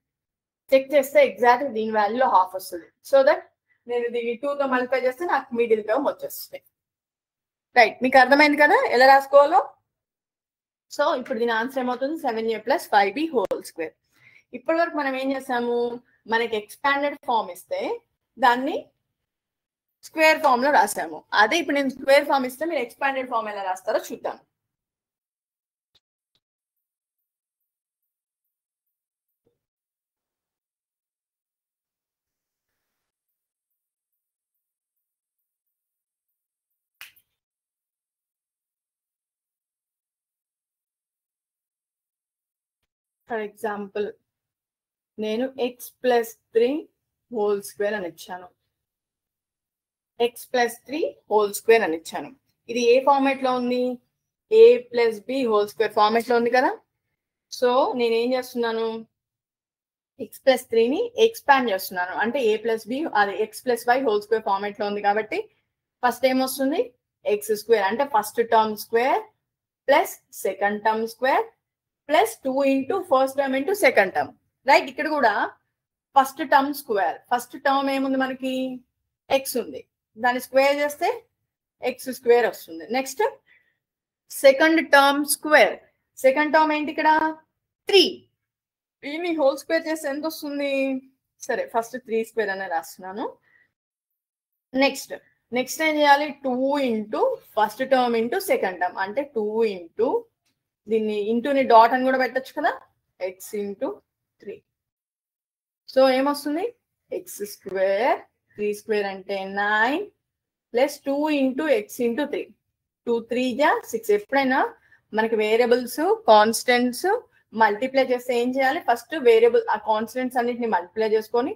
చెక్ చేస్తే ఎగ్జాక్ట్ దీని వాల్యూలో హాఫ్ వస్తుంది. సో దట్ నేను దీన్ని 2 తో మల్టిప్లై చేస్తే నాకు మిడిల్ టర్మ్ వచ్చేస్తుంది. రైట్. మీకు అర్థమైంది కదా ఎలా రాసుకోవాలో? సో ఇప్పుడు దీని ఆన్సర్ ఏమవుతుంది? 7a plus 5b whole square. ఇప్పటి వరకు మనం ఏం చేసాము? మనకి ఎక్స్పాండెడ్ ఫామ్ ఇస్తే దాన్ని స్క్వేర్ ఫామ్ లో రాసాము. అదే ఇప్పుడు నేను స్క్వేర్ ఫామ్ ఇస్తే మీరు ఎక్స్పాండెడ్ ఫామ్ ఎలా రాస్తారో చూద్దాం. ఫర్ ఎగ్జాంపుల్ నేను ఎక్స్ ప్లస్ 3 హోల్ స్క్వేర్ అని ఇచ్చాను. ఎక్స్ ప్లస్ 3 హోల్ స్క్వేర్ అని ఇచ్చాను. ఇది ఏ ఫార్మేట్ లో ఉంది? A plus b whole square format లో ఉంది కదా. సో నేనేం చేస్తున్నాను? ఎక్స్ ప్లస్ 3ని ఎక్స్పాండ్ చేస్తున్నాను. అంటే ఏ ప్లస్ బి అది x plus y whole square format లో ఉంది కాబట్టి ఫస్ట్ ఏమొస్తుంది? ఎక్స్ స్క్వేర్ అంటే first term square plus second term square plus 2 into first term into second term. Right. ఇక్కడ కూడా first term square. First term ఏముంది మనకి? ఎక్స్ ఉంది, దాన్ని స్క్వేర్ చేస్తే ఎక్స్ స్క్వేర్ వస్తుంది. Next second term square. Second term ఏంటి ఇక్కడ? 3. దీన్ని హోల్ స్క్వేర్ చేస్తే ఎంత వస్తుంది? సరే ఫస్ట్ 3 స్క్వేర్ అనే రాస్తున్నాను. నెక్స్ట్ ఏం చేయాలి? 2 into first term into second term అంటే 2 ఇంటూ దీన్ని ఇంటూని డాట్ అని కూడా పెట్టచ్చు కదా, ఎక్స్ ఇంటూ 3. సో ఏమొస్తుంది? ఎక్స్ స్క్వేర్ 3 స్క్వేర్ అంటే 9 ప్లస్ 2 ఇంటూ ఎక్స్ ఇంటూ 3. 2 3 జా 6. ఎప్పుడైనా మనకి వేరియబుల్స్ కాన్స్టెంట్స్ మల్టిప్లై చేస్తే ఏం చేయాలి? ఫస్ట్ వేరియబుల్ ఆ కాన్స్టెంట్స్ అన్నిటిని మల్టిప్లై చేసుకొని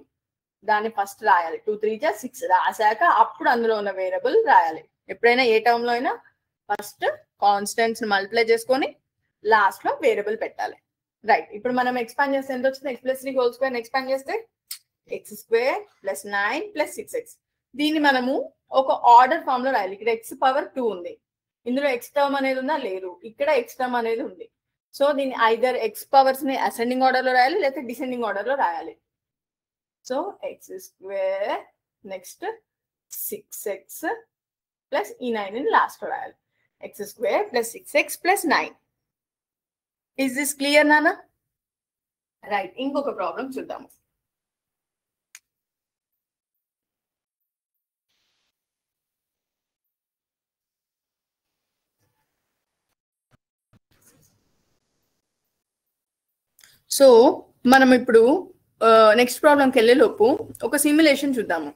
దాన్ని ఫస్ట్ రాయాలి. 2 3 జా 6 రాసాక అప్పుడు అందులో ఉన్న వేరియబుల్ రాయాలి. ఎప్పుడైనా ఏ టర్మ్ లో అయినా ఫస్ట్ కాన్స్టెంట్స్ మల్టిప్లై చేసుకొని లాస్ట్ లో వేరియబుల్ పెట్టాలి. రైట్. ఇప్పుడు మనం ఎక్స్పాండ్ చేస్తే ఎంత వచ్చింది? X plus 3 whole square expand చేస్తే x square plus 9 plus 6x. దీన్ని మనము ఒక ఆర్డర్ ఫామ్ లో రాయాలి. ఇక్కడ ఎక్స్ పవర్ 2 ఉంది, ఇందులో ఎక్స్ టర్మ్ అనేది ఉందా? లేదు. ఇక్కడ ఎక్స్ టర్మ్ అనేది ఉంది. సో దీన్ని ఐదర్ ఎక్స్ పవర్స్ ని అసెండింగ్ ఆర్డర్ లో రాయాలి లేకపోతే డిసెండింగ్ ఆర్డర్ లో రాయాలి. So X square next 6x plus ఈ 9 ని లాస్ట్ లో రాయాలి. X square plus 6x plus 9. Is this clear నానా? రైట్. ఇంకొక ప్రాబ్లం చూద్దాము. సో మనం ఇప్పుడు నెక్స్ట్ ప్రాబ్లంకి వెళ్ళే లోపు ఒక సిమ్యులేషన్ చూద్దాము.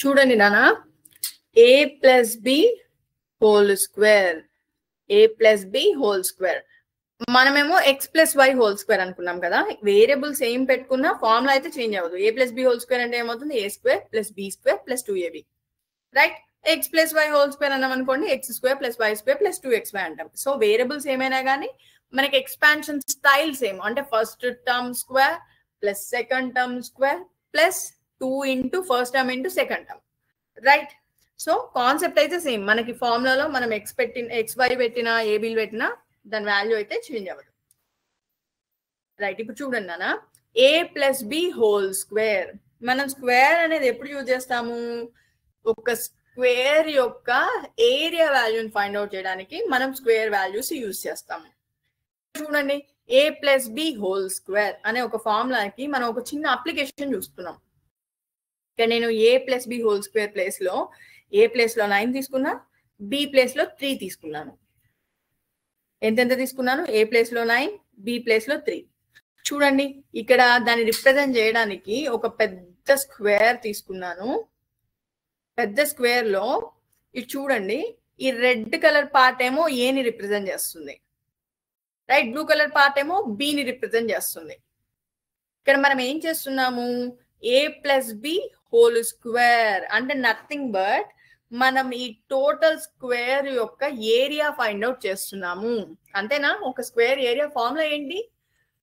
చూడండి నానా, a plus b whole square, a plus b whole square. మనమేమో x plus y whole square అనుకున్నాం కదా. వేరియబుల్స్ ఏం పెట్టుకున్నా ఫార్ములా అయితే చేంజ్ అవ్వదు. A plus b whole square అంటే ఏమవుతుంది? A square plus b square plus 2ab, right. X plus y whole square అన్నాం అనుకోండి, x square plus y square plus 2xy అంటాం. సో వేరియబుల్స్ ఏమైనా కానీ మనకి ఎక్స్పాన్షన్ స్టైల్స్ ఏమో అంటే first term square plus second term square plus 2 into first term into second term, right. So concept అయితే same. మనకి ఫార్ములాలో మనం ఎక్స్ వై పెట్టినా ఏబీలు పెట్టినా దాని వాల్యూ అయితే చేంజ్ అవ్వదు, రైట్. ఇప్పుడు చూడండి నాన్న, ఏ ప్లస్ బి హోల్ స్క్వేర్. మనం స్క్వేర్ అనేది ఎప్పుడు యూజ్ చేస్తాము? ఒక స్క్వేర్ యొక్క ఏరియా వాల్యూని ఫైండ్ అవుట్ చేయడానికి మనం స్క్వేర్ వాల్యూస్ యూజ్ చేస్తాము. చూడండి, ఏ ప్లస్ బి హోల్ స్క్వేర్ అనే ఒక ఫార్ములాకి మనం ఒక చిన్న అప్లికేషన్ చూస్తున్నాం. ఇక్కడ నేను a plus b whole square place లో ఏ ప్లేస్ లో 9 తీసుకున్నా, బి ప్లేస్ లో 3 తీసుకున్నాను. ఎంతెంత తీసుకున్నాను? ఏ ప్లేస్ లో 9, బి ప్లేస్ లో 3. చూడండి, ఇక్కడ దాన్ని రిప్రజెంట్ చేయడానికి ఒక పెద్ద స్క్వేర్ తీసుకున్నాను. పెద్ద స్క్వేర్ లో ఇది చూడండి, ఈ రెడ్ కలర్ పార్ట్ ఏమో ఏని రిప్రజెంట్ చేస్తుంది, రైట్. బ్లూ కలర్ పార్ట్ ఏమో బిని రిప్రజెంట్ చేస్తుంది. ఇక్కడ మనం ఏం చేస్తున్నాము? ఏ ప్లస్ బి హోల్ స్క్వేర్ అంటే నథింగ్ బట్ మనం ఈ టోటల్ స్క్వేర్ యొక్క ఏరియా ఫైండ్ అవుట్ చేస్తున్నాము, అంతేనా? ఒక స్క్వేర్ ఏరియా ఫార్ములా ఏంటి?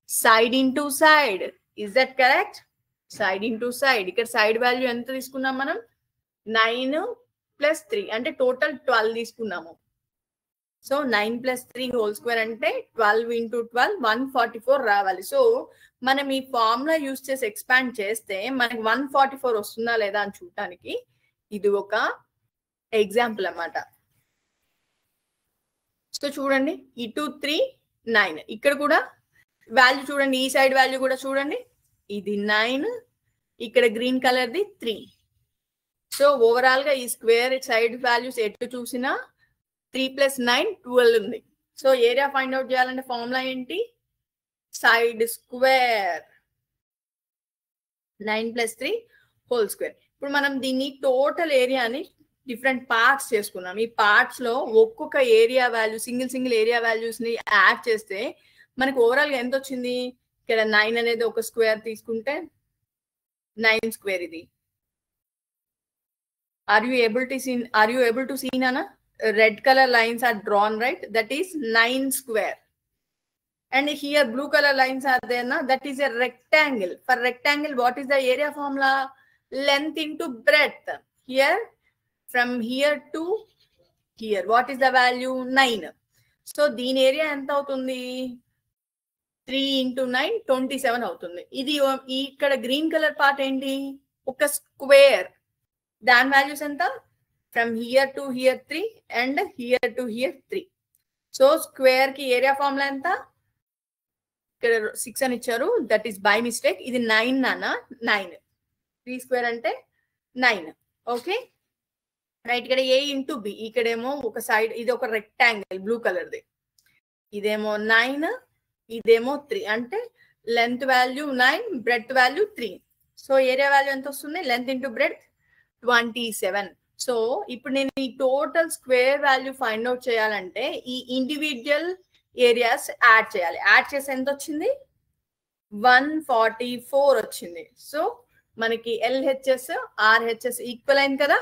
Side into side. Is that correct? Side into side. ఇక్కడ సైడ్ వాల్యూ ఎంత తీసుకున్నాం మనం? 9 ప్లస్ 3 అంటే టోటల్ 12 తీసుకున్నాము. సో 9 ప్లస్ 3 హోల్ స్క్వేర్ అంటే 12 ఇంటూ 12 144 రావాలి. సో మనం ఈ ఫార్ములా యూజ్ చేసి ఎక్స్పాండ్ చేస్తే మనకి 144 వస్తుందా లేదా అని చూడటానికి ఇది ఒక ఎగ్జాంపుల్ అన్నమాట. సో చూడండి, ఇటు 3 9, ఇక్కడ కూడా వాల్యూ చూడండి, ఈ సైడ్ వాల్యూ కూడా చూడండి, ఇది 9, ఇక్కడ గ్రీన్ కలర్ది 3. సో ఓవరాల్ గా ఈ స్క్వేర్ సైడ్ వాల్యూస్ ఎటు చూసినా 3 ప్లస్ 9 12 ఉంది. సో ఏరియా ఫైండ్ అవుట్ చేయాలంటే ఫార్ములా ఏంటి? Side square 9 plus 3 whole square. ఇప్పుడు మనం దీన్ని టోటల్ ఏరియాని డిఫరెంట్ పార్ట్స్ చేసుకున్నాం. ఈ పార్ట్స్ లో ఒక్కొక్క area value single area values ని యాడ్ చేస్తే మనకి ఓవరాల్ గా ఎంత వచ్చింది? ఇక్కడ 9 అనేది ఒక స్క్వేర్ తీసుకుంటే 9 స్క్వేర్ ఇది. Are you able to see Nana? Red color lines are drawn, right? That is 9 square. And here blue color lines are there, na? That is a rectangle. For rectangle, what is the area formula? Length into breadth. Here, from here to here, what is the value? 9. So దీని area ఎంత అవుతుంది? 3 into 9 27 అవుతుంది. ఇది ఇక్కడ green colour part ఏంటి? ఒక square. దాని values ఎంత? From here to hear 3 and here to hear 3. So square కి ఏరియా ఫార్ములా ఎంత? ఇక్కడ 6 అని ఇచ్చారు, దట్ ఈస్ బై మిస్టేక్. ఇది 9 నాన్న, 9. 3 స్క్వేర్ అంటే 9. Okay right. ఇక్కడ ఏ ఇంటూ బి, ఇక్కడేమో ఒక సైడ్ ఇది ఒక రెక్టాంగిల్ బ్లూ కలర్ది, ఇదేమో 9, ఇదేమో 3. అంటే length value 9, breadth value 3. So area value ఎంత వస్తుంది? Length into breadth 27. సో ఇప్పుడు నేను ఈ total square value find out చేయాలంటే ఈ ఇండివిజువల్ ఏరియాస్ యాడ్ చేయాలి. యాడ్ చేసి ఎంత వచ్చింది? 144 వచ్చింది. సో మనకి ఎల్హెచ్ఎస్ ఆర్హెచ్ఎస్ ఈక్వల్ అయింది కదా,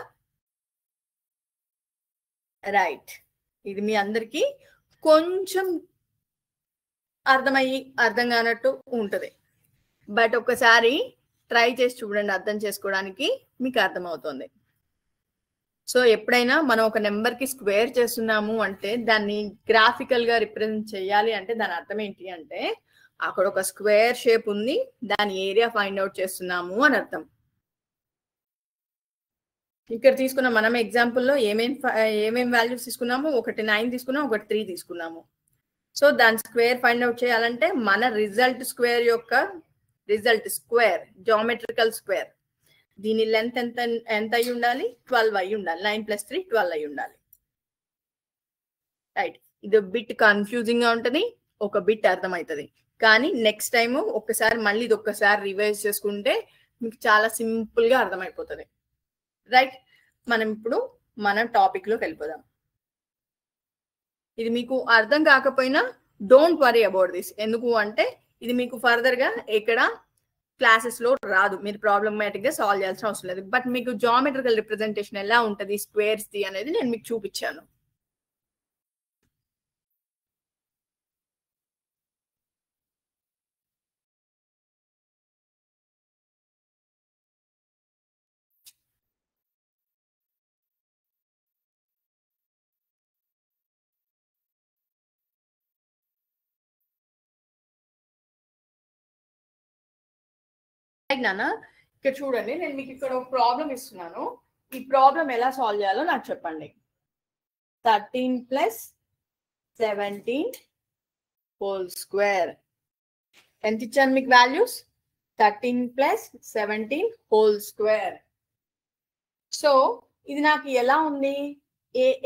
రైట్. ఇది మీ అందరికి కొంచెం అర్థం కానట్టు ఉంటది, బట్ ఒకసారి ట్రై చేసి చూడండి, అర్థం చేసుకోవడానికి మీకు అర్థమవుతుంది. సో ఎప్పుడైనా మనం ఒక నెంబర్ కి స్క్వేర్ చేస్తున్నాము అంటే దాన్ని గ్రాఫికల్ గా రిప్రజెంట్ చేయాలి అంటే దాని అర్థం ఏంటి అంటే అక్కడ ఒక స్క్వేర్ షేప్ ఉంది, దాని ఏరియా ఫైండ్ అవుట్ చేస్తున్నాము అని అర్థం. ఇక్కడ తీసుకున్న మనం ఎగ్జాంపుల్లో ఏమేం వాల్యూస్ తీసుకున్నాము? ఒకటి 9 తీసుకున్నాము, ఒకటి 3 తీసుకున్నాము. సో దాని స్క్వేర్ ఫైండ్ అవుట్ చేయాలంటే మన రిజల్ట్ స్క్వేర్ యొక్క రిజల్ట్ స్క్వేర్ జామెట్రికల్ స్క్వేర్ దీని లెంత్ ఎంత అయి ఉండాలి? 12 అయి ఉండాలి. 9 + 3 12 అయి ఉండాలి, రైట్. ఇది బిట్ కన్ఫ్యూజింగ్ గా ఉంటది, ఒక బిట్ అర్థమవుతుంది. కానీ నెక్స్ట్ టైం మళ్ళీ ఇది ఒక్కసారి రివైజ్ చేసుకుంటే మీకు చాలా సింపుల్ గా అర్థమైపోతుంది, రైట్. మనం ఇప్పుడు మన టాపిక్ లోకి వెళ్ళిపోదాం. ఇది మీకు అర్థం కాకపోయినా డోంట్ వరీ అబౌట్ దిస్. ఎందుకు అంటే ఇది మీకు ఫర్దర్ గా ఇక్కడ క్లాసెస్ లో రాదు, మీరు ప్రాబ్లమాటిక్ గా సాల్వ్ చేయాల్సిన అవసరం లేదు. బట్ మీకు జామెట్రికల్ రిప్రజెంటేషన్ ఎలా ఉంటది స్క్వేర్స్ ది అనేది నేను మీకు చూపించాను. నాన్న ఇక్కడ చూడండి, నేను మీకు ఇక్కడ ఒక ప్రాబ్లం ఇస్తున్నాను. ఈ ప్రాబ్లం ఎలా సాల్వ్ చేయాలో నాకు చెప్పండి. 13 + 17 హోల్ స్క్వేర్ ఎంత ఇచ్చాను మీకు వాల్యూస్? 13 + 17 whole square. సో ఇది నాకు ఎలా ఉంది?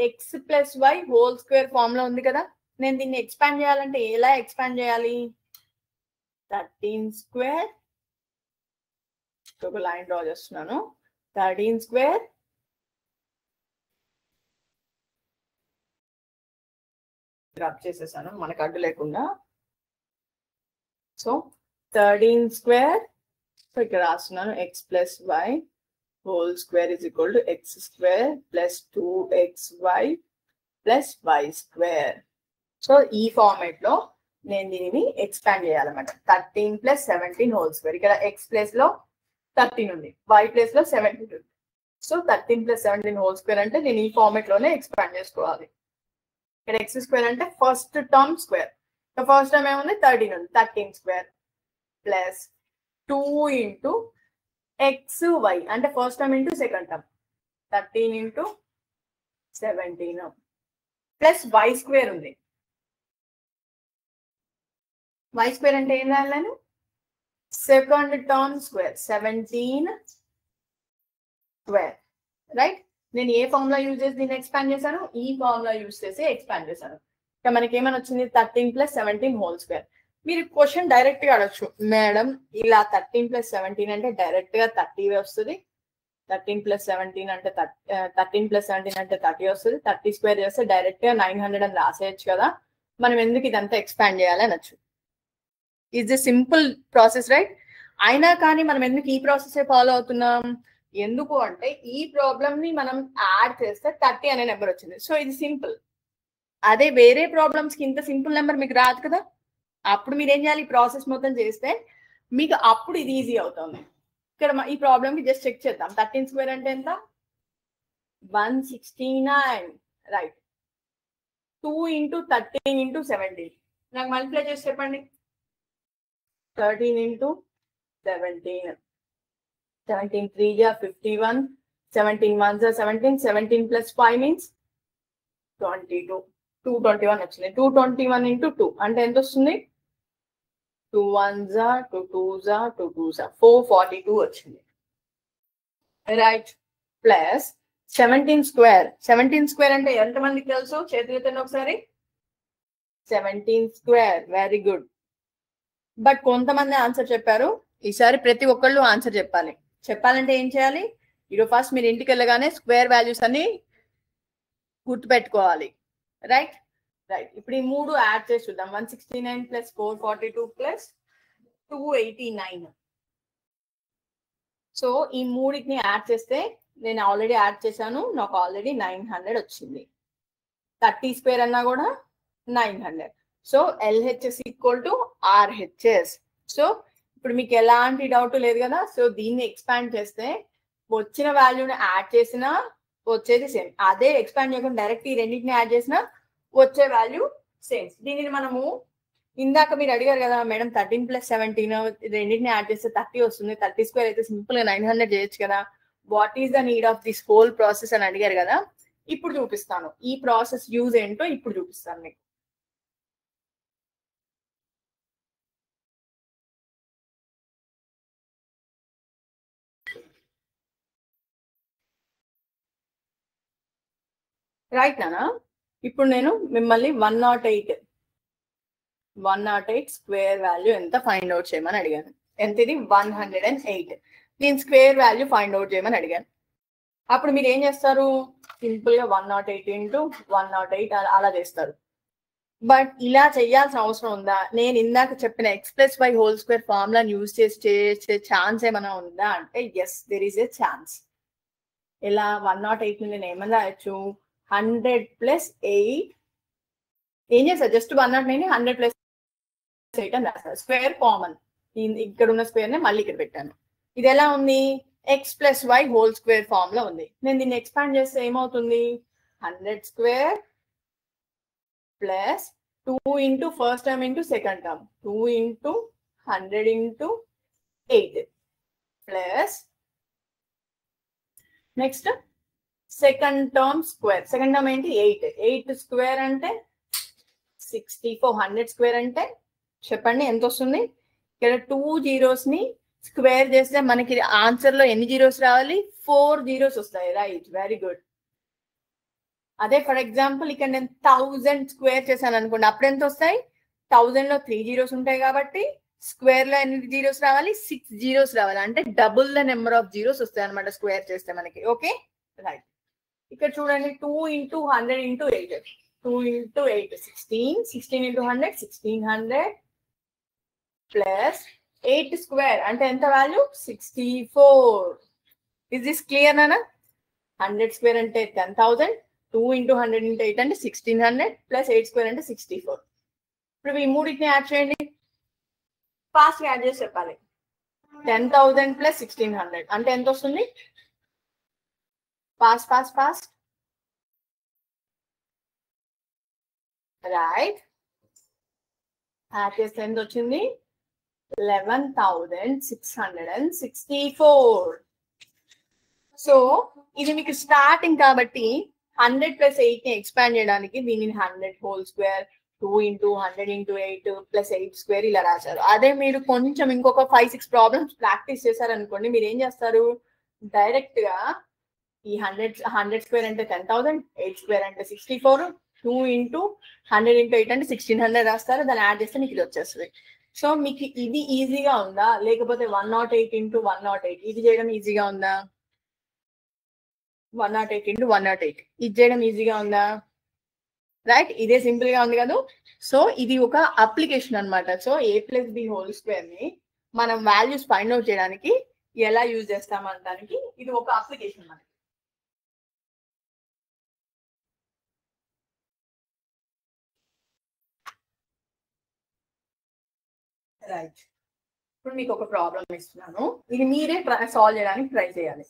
ax + y whole square form లో ఉంది కదా. నేను దీన్ని ఎక్స్పాండ్ చేయాలంటే ఎలా ఎక్స్పాండ్ చేయాలి? 13² ఒక లైన్ డ్రా చేస్తున్నాను. 13² రబ్ చేసేసాను మనకు అడ్డు లేకుండా. సో 13² ఇక్కడ రాస్తున్నాను x + y whole square = x² + 2xy + y². So ఈ ఫార్మేట్ లో నేను దీనిని ఎక్స్పాండ్ చేయాలన్నమాట. 13 + 17 హోల్ స్క్వేర్. ఇక్కడ x ప్లేస్ లో 13 ఉంది, y ప్లేస్ లో 17 ఉంది. సో 13 + 17 హోల్ స్క్వేర్ అంటే నేను ఈ ఫార్మేట్ లోనే ఎక్స్పాండ్ చేసుకోవాలి. ఇక్కడ x² అంటే first term square. First term ఏముంది? 13 ఉంది. 13² + 2 × xy అంటే first term into second term 13 × 17 plus y² ఉంది. y² అంటే ఏం రాయాలి? Second term square 17² right. నేను ఏ ఫార్ములా యూజ్ చేసి దీన్ని ఎక్స్పాండ్ చేశాను? ఈ ఫార్ములా యూజ్ చేసి ఎక్స్పాండ్ చేశాను. ఇక మనకి ఏమని వచ్చింది? 13 + 17 హోల్ స్క్వేర్. మీరు క్వశ్చన్ డైరెక్ట్ గా అడగచ్చు, మేడం ఇలా 13 + 17 అంటే డైరెక్ట్ గా 30 వస్తుంది. 13 + 17 అంటే 13 + 17 అంటే 30 వస్తుంది. 30² చేస్తే డైరెక్ట్ గా 900 అని రాసేయచ్చు కదా, మనం ఎందుకు ఇదంతా ఎక్స్పాండ్ చేయాలి అనొచ్చు. Is a simple process right. అయినా కానీ మనం ఎందుకు ఈ ప్రాసెస్ ఫాలో అవుతున్నాం? ఎందుకు అంటే ఈ ప్రాబ్లమ్ ని మనం యాడ్ చేస్తే 30 అనే నెంబర్ వచ్చింది. సో ఇది సింపుల్. అదే వేరే ప్రాబ్లమ్స్ కి ఇంత సింపుల్ నెంబర్ మీకు రాదు కదా. అప్పుడు మీరు ఏం చేయాలి? ఈ ప్రాసెస్ మొత్తం చేస్తే మీకు అప్పుడు ఇది ఈజీ అవుతుంది. ఇక్కడ ఈ ప్రాబ్లమ్ కి జస్ట్ చెక్ చేద్దాం. 13² అంటే ఎంత? 169 రైట్. 2 × 13 × 17 నాకు మల్టిప్లై చేసి చెప్పండి. 13 × 17 17 3 = 51 17 1 = 17 17 + 5 means 22 221 వచ్చింది. 221 × 2 అంటే ఎంత వస్తుంది? 2 1s are 2 2s are 2 2s are 442 వచ్చింది రైట్. ప్లస్ 17² 17² అంటే ఎంతమందికి తెలుసు? చేతులు ఎత్తండి ఒకసారి. 17². Very good. బట్ కొంతమంది ఆన్సర్ చెప్పారు. ఈసారి ప్రతి ఒక్కళ్ళు ఆన్సర్ చెప్పాలి. చెప్పాలంటే ఏం చేయాలి? ఈరోజు ఫస్ట్ మీరు ఇంటికి వెళ్ళగానే స్క్వేర్ వాల్యూస్ అన్ని గుర్తుపెట్టుకోవాలి రైట్. రైట్. ఇప్పుడు ఈ మూడు యాడ్ చేసి చూద్దాం. 169 + 442 + 289. సో ఈ మూడింటిని యాడ్ చేస్తే నేను ఆల్రెడీ యాడ్ చేశాను, నాకు ఆల్రెడీ 900 వచ్చింది. 30² అన్నా కూడా 900. So LHS = RHS. సో ఇప్పుడు మీకు ఎలాంటి డౌట్ లేదు కదా. సో దీన్ని ఎక్స్పాండ్ చేస్తే వచ్చిన వాల్యూని యాడ్ చేసినా వచ్చేది సేమ్. అదే ఎక్స్పాండ్ చేయకుండా డైరెక్ట్ ఈ రెండింటిని యాడ్ చేసినా వచ్చే వాల్యూ సేమ్. దీనిని మనము ఇందాక మీరు అడిగారు కదా మేడం 13 + 17 రెండింటిని యాడ్ చేస్తే 30 వస్తుంది. 30² అయితే సింపుల్ గా 900 చేయొచ్చు కదా. What is the need of this whole process అని అడిగారు కదా. ఇప్పుడు చూపిస్తాను ఈ ప్రాసెస్ యూజ్ ఏంటో. ఇప్పుడు చూపిస్తాను మీకు. రైట్ నానా. ఇప్పుడు నేను మిమ్మల్ని 108 స్క్వేర్ వాల్యూ ఎంత ఫైండ్ అవుట్ చేయమని అడిగాను. ఎంత ఇది? 108. దీని స్క్వేర్ వాల్యూ ఫైండ్ అవుట్ చేయమని అడిగాను. అప్పుడు మీరు ఏం చేస్తారు? సింపుల్ గా 108 × 108 అలా చేస్తారు. బట్ ఇలా చేయాల్సిన అవసరం ఉందా? నేను ఇందాక చెప్పిన x+y హోల్ స్క్వేర్ ఫార్ములాని యూజ్ చేసే ఛాన్స్ ఏమైనా ఉందా అంటే yes, there is a chance. ఇలా 108 నేను ఏమని రాయొచ్చు, 100 + 8 ఏం చేస్తారు, జస్ట్ 109 100 + 8 అని రాస్తారు. స్క్వేర్ కామన్, ఇక్కడ ఉన్న స్క్వేర్ ని మళ్ళీ ఇక్కడ పెట్టాను. ఇది ఎలా ఉంది, x+y హోల్ స్క్వేర్ ఫామ్ లో ఉంది. నేను దీన్ని ఎక్స్పాండ్ చేస్తే ఏమవుతుంది, 100 square plus 2 into first term into second term, 2 into 100 into 8 plus next second term square. Second term ఏంటి, 8 స్క్వేర్ అంటే 64. 100 స్క్వేర్ అంటే చెప్పండి ఎంత వస్తుంది. ఇక్కడ 2 జీరోస్ ని స్క్వేర్ చేస్తే మనకి ఆన్సర్ లో ఎన్ని జీరోస్ రావాలి, 4 జీరోస్ వస్తాయి. Right, very good. అదే ఫర్ ఎగ్జాంపుల్ ఇక్కడ నేను 1000 స్క్వేర్ చేశాను అనుకోండి, అప్పుడు ఎంత వస్తాయి, 1000 లో 3 జీరోస్ ఉంటాయి కాబట్టి స్క్వేర్ లో ఎన్ని జీరోస్ రావాలి, 6 జీరోస్ రావాలి. అంటే double the number of zeros వస్తాయి అనమాట స్క్వేర్ చేస్తే మనకి. Okay right. ఇక్కడ చూడండి 2 into 100 into 8, 2 into 8 16, 16 into 100 1600 plus 8 square అంటే ఎంత వాల్యూ, 64. ఇస్ దిస్ క్లియర్ నానా? 100 స్క్వేర్ అంటే 10,000, 2 ఇంటూ 100 ఇంటూ 8 అంటే 1600 ప్లస్ 8 స్క్వేర్ అంటే 64. ఇప్పుడు ఈ మూడింటిని యాడ్ చేయండి, ఫాస్ట్ యాడ్ చేసి చెప్పాలి. 10,000 ప్లస్ 1600 అంటే ఎంత వస్తుంది, fast fast fast. Right, add చేస్తే ఎంత వచ్చింది, 11,664. సో ఇది మీకు స్టార్టింగ్ కాబట్టి 100 + 8 ని ఎక్స్పాండ్ చేయడానికి దీనిని 100 whole square 2 into 100 into 8 plus 8 square ఇలా రాశారు. అదే మీరు కొంచెం ఇంకొక 5-6 ప్రాబ్లమ్స్ ప్రాక్టీస్ చేశారనుకోండి, మీరు ఏం చేస్తారు, డైరెక్ట్ గా ఈ 100 స్క్వేర్ అంటే 10,000, 8 స్క్వేర్ అంటే 64, 2 ఇంటూ 100 ఇంటూ 8 అంటే 1600 రాస్తారు. దాన్ని యాడ్ చేస్తే మీకు ఇది వచ్చేస్తుంది. సో మీకు ఇది ఈజీగా ఉందా, లేకపోతే 108 ఇంటూ 108 ఇది చేయడం ఈజీగా ఉందా, 108 ఇంటూ 108 ఇది చేయడం ఈజీగా ఉందా? రైట్, ఇదే సింపుల్ గా ఉంది కదా. సో ఇది ఒక అప్లికేషన్ అన్నమాట. సో a+b హోల్ స్క్వేర్ ని మనం వాల్యూస్ ఫైండ్ అవుట్ చేయడానికి ఎలా యూజ్ చేస్తామంటానికి ఇది ఒక అప్లికేషన్ మనకి. రైట్, ఇప్పుడు మీకు ఒక ప్రాబ్లం ఇస్తున్నాను, ఇది మీరే సాల్వ్ చేయడానికి ట్రై చేయాలి.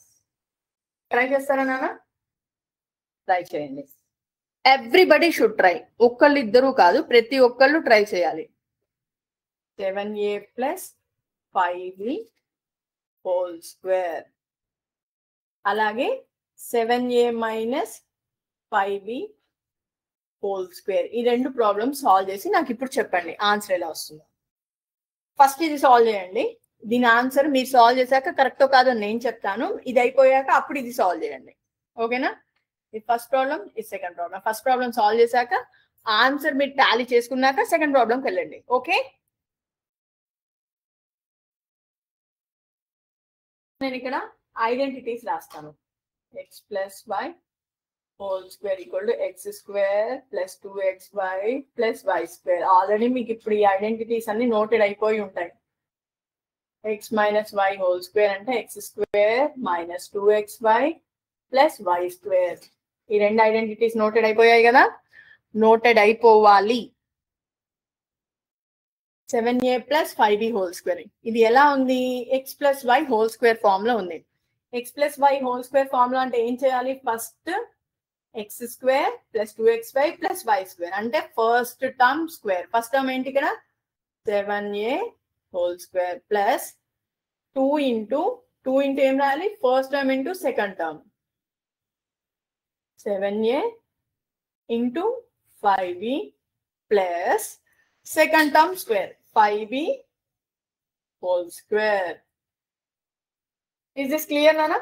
ట్రై చేస్తారా నాన్న? ట్రై చేయండి. Everybody should try. ఒక్కళ్ళు ఇద్దరు కాదు, ప్రతి ఒక్కళ్ళు ట్రై చేయాలి. 7a + 5b హోల్ స్క్వేర్ అలాగే 7a - 5b హోల్ స్క్వేర్ ఈ రెండు ప్రాబ్లమ్స్ సాల్వ్ చేసి నాకు ఇప్పుడు చెప్పండి ఆన్సర్ ఎలా వస్తుందో. ఫస్ట్ ఇది సాల్వ్ చేయండి. దీని ఆన్సర్ మీరు సాల్వ్ చేశాక కరెక్టో కాదో నేను చెప్తాను. ఇది అయిపోయాక అప్పుడు ఇది సాల్వ్ చేయండి. ఓకేనా? ఇది ఫస్ట్ ప్రాబ్లం, ఇది second problem. First problem solve చేశాక ఆన్సర్ మీరు టాలీ చేసుకున్నాక సెకండ్ ప్రాబ్లంకి వెళ్ళండి. ఓకే, నేను ఇక్కడ ఐడెంటిటీస్ రాస్తాను. x+y whole square = x² + 2xy + y². Already మీకు ఇప్పుడు ఈ ఐడెంటిటీస్ అన్ని నోటెడ్ అయిపోయి ఉంటాయి. x - y హోల్ స్క్వేర్ అంటే x² - 2xy + y². ఈ రెండు ఐడెంటిటీస్ నోటెడ్ అయిపోయాయి కదా, నోటెడ్ అయిపోవాలి. 7a + 5b హోల్ స్క్వేర్ ఇది ఎలా ఉంది, x+y హోల్ స్క్వేర్ ఫామ్ లో ఉంది. x+y హోల్ స్క్వేర్ ఫామ్ లో అంటే ఏం చేయాలి, ఫస్ట్ x² + 2xy + y² అంటే first term square. First term ఏంటి ఇక్కడ, 7a whole square plus 2 into ఏం రాయాలి, first term into second term 7a into 5b plus second term square 5b whole square. Is this clear నానా?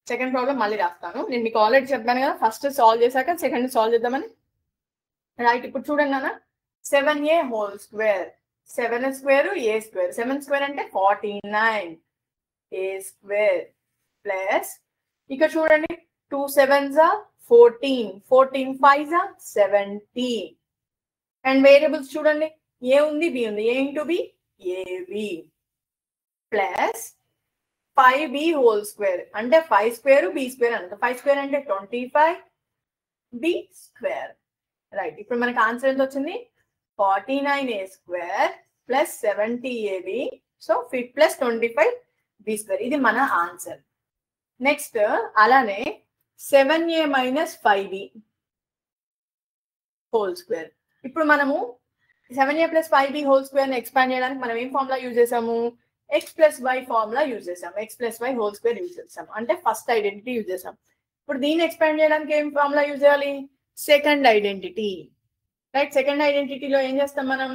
Second problem మళ్ళీ రాస్తాను. నేను మీకు ఆల్రెడీ చెప్పాను కదా, ఫస్ట్ సాల్వ్ చేశాక సెకండ్ సాల్వ్ చేద్దామని. రైట్, ఇప్పుడు చూడండి నాన్న, 7a whole square 7 square a². 7 square అంటే 49 a² ప్లస్ ఇక్కడ చూడండి 2 7s 14 5 70. అండ్ వేరియబుల్స్ చూడండి, ఏ ఉంది బి ఉంది, a into b ab plus 5b whole square అంటే 5 స్క్వేర్ బి స్క్వేర్ అంట. 5 స్క్వేర్ అంటే 25 బి స్క్వేర్. రైట్, ఇప్పుడు మనకి ఆన్సర్ ఎంత వచ్చింది? 49a square plus 70ab. So plus 25 b square. ఇది మన ఆన్సర్. నెక్స్ట్ అలానే 7a minus 5b whole square. ఇప్పుడు మనము 7a plus 5b whole square ని ఎక్స్పాండ్ చేయడానికి మనం ఏం ఫార్ములా యూజ్ చేసాము? X plus y formula use చేసాం. X plus y whole square use చేసాం, అంటే ఫస్ట్ ఐడెంటిటీ యూజ్ చేసాం. ఇప్పుడు దీన్ని ఎక్స్పాండ్ చేయడానికి ఏం ఫార్ములా యూజ్ చేయాలి? Second identity. రైట్, సెకండ్ ఐడెంటిటీలో ఏం చేస్తాం మనం?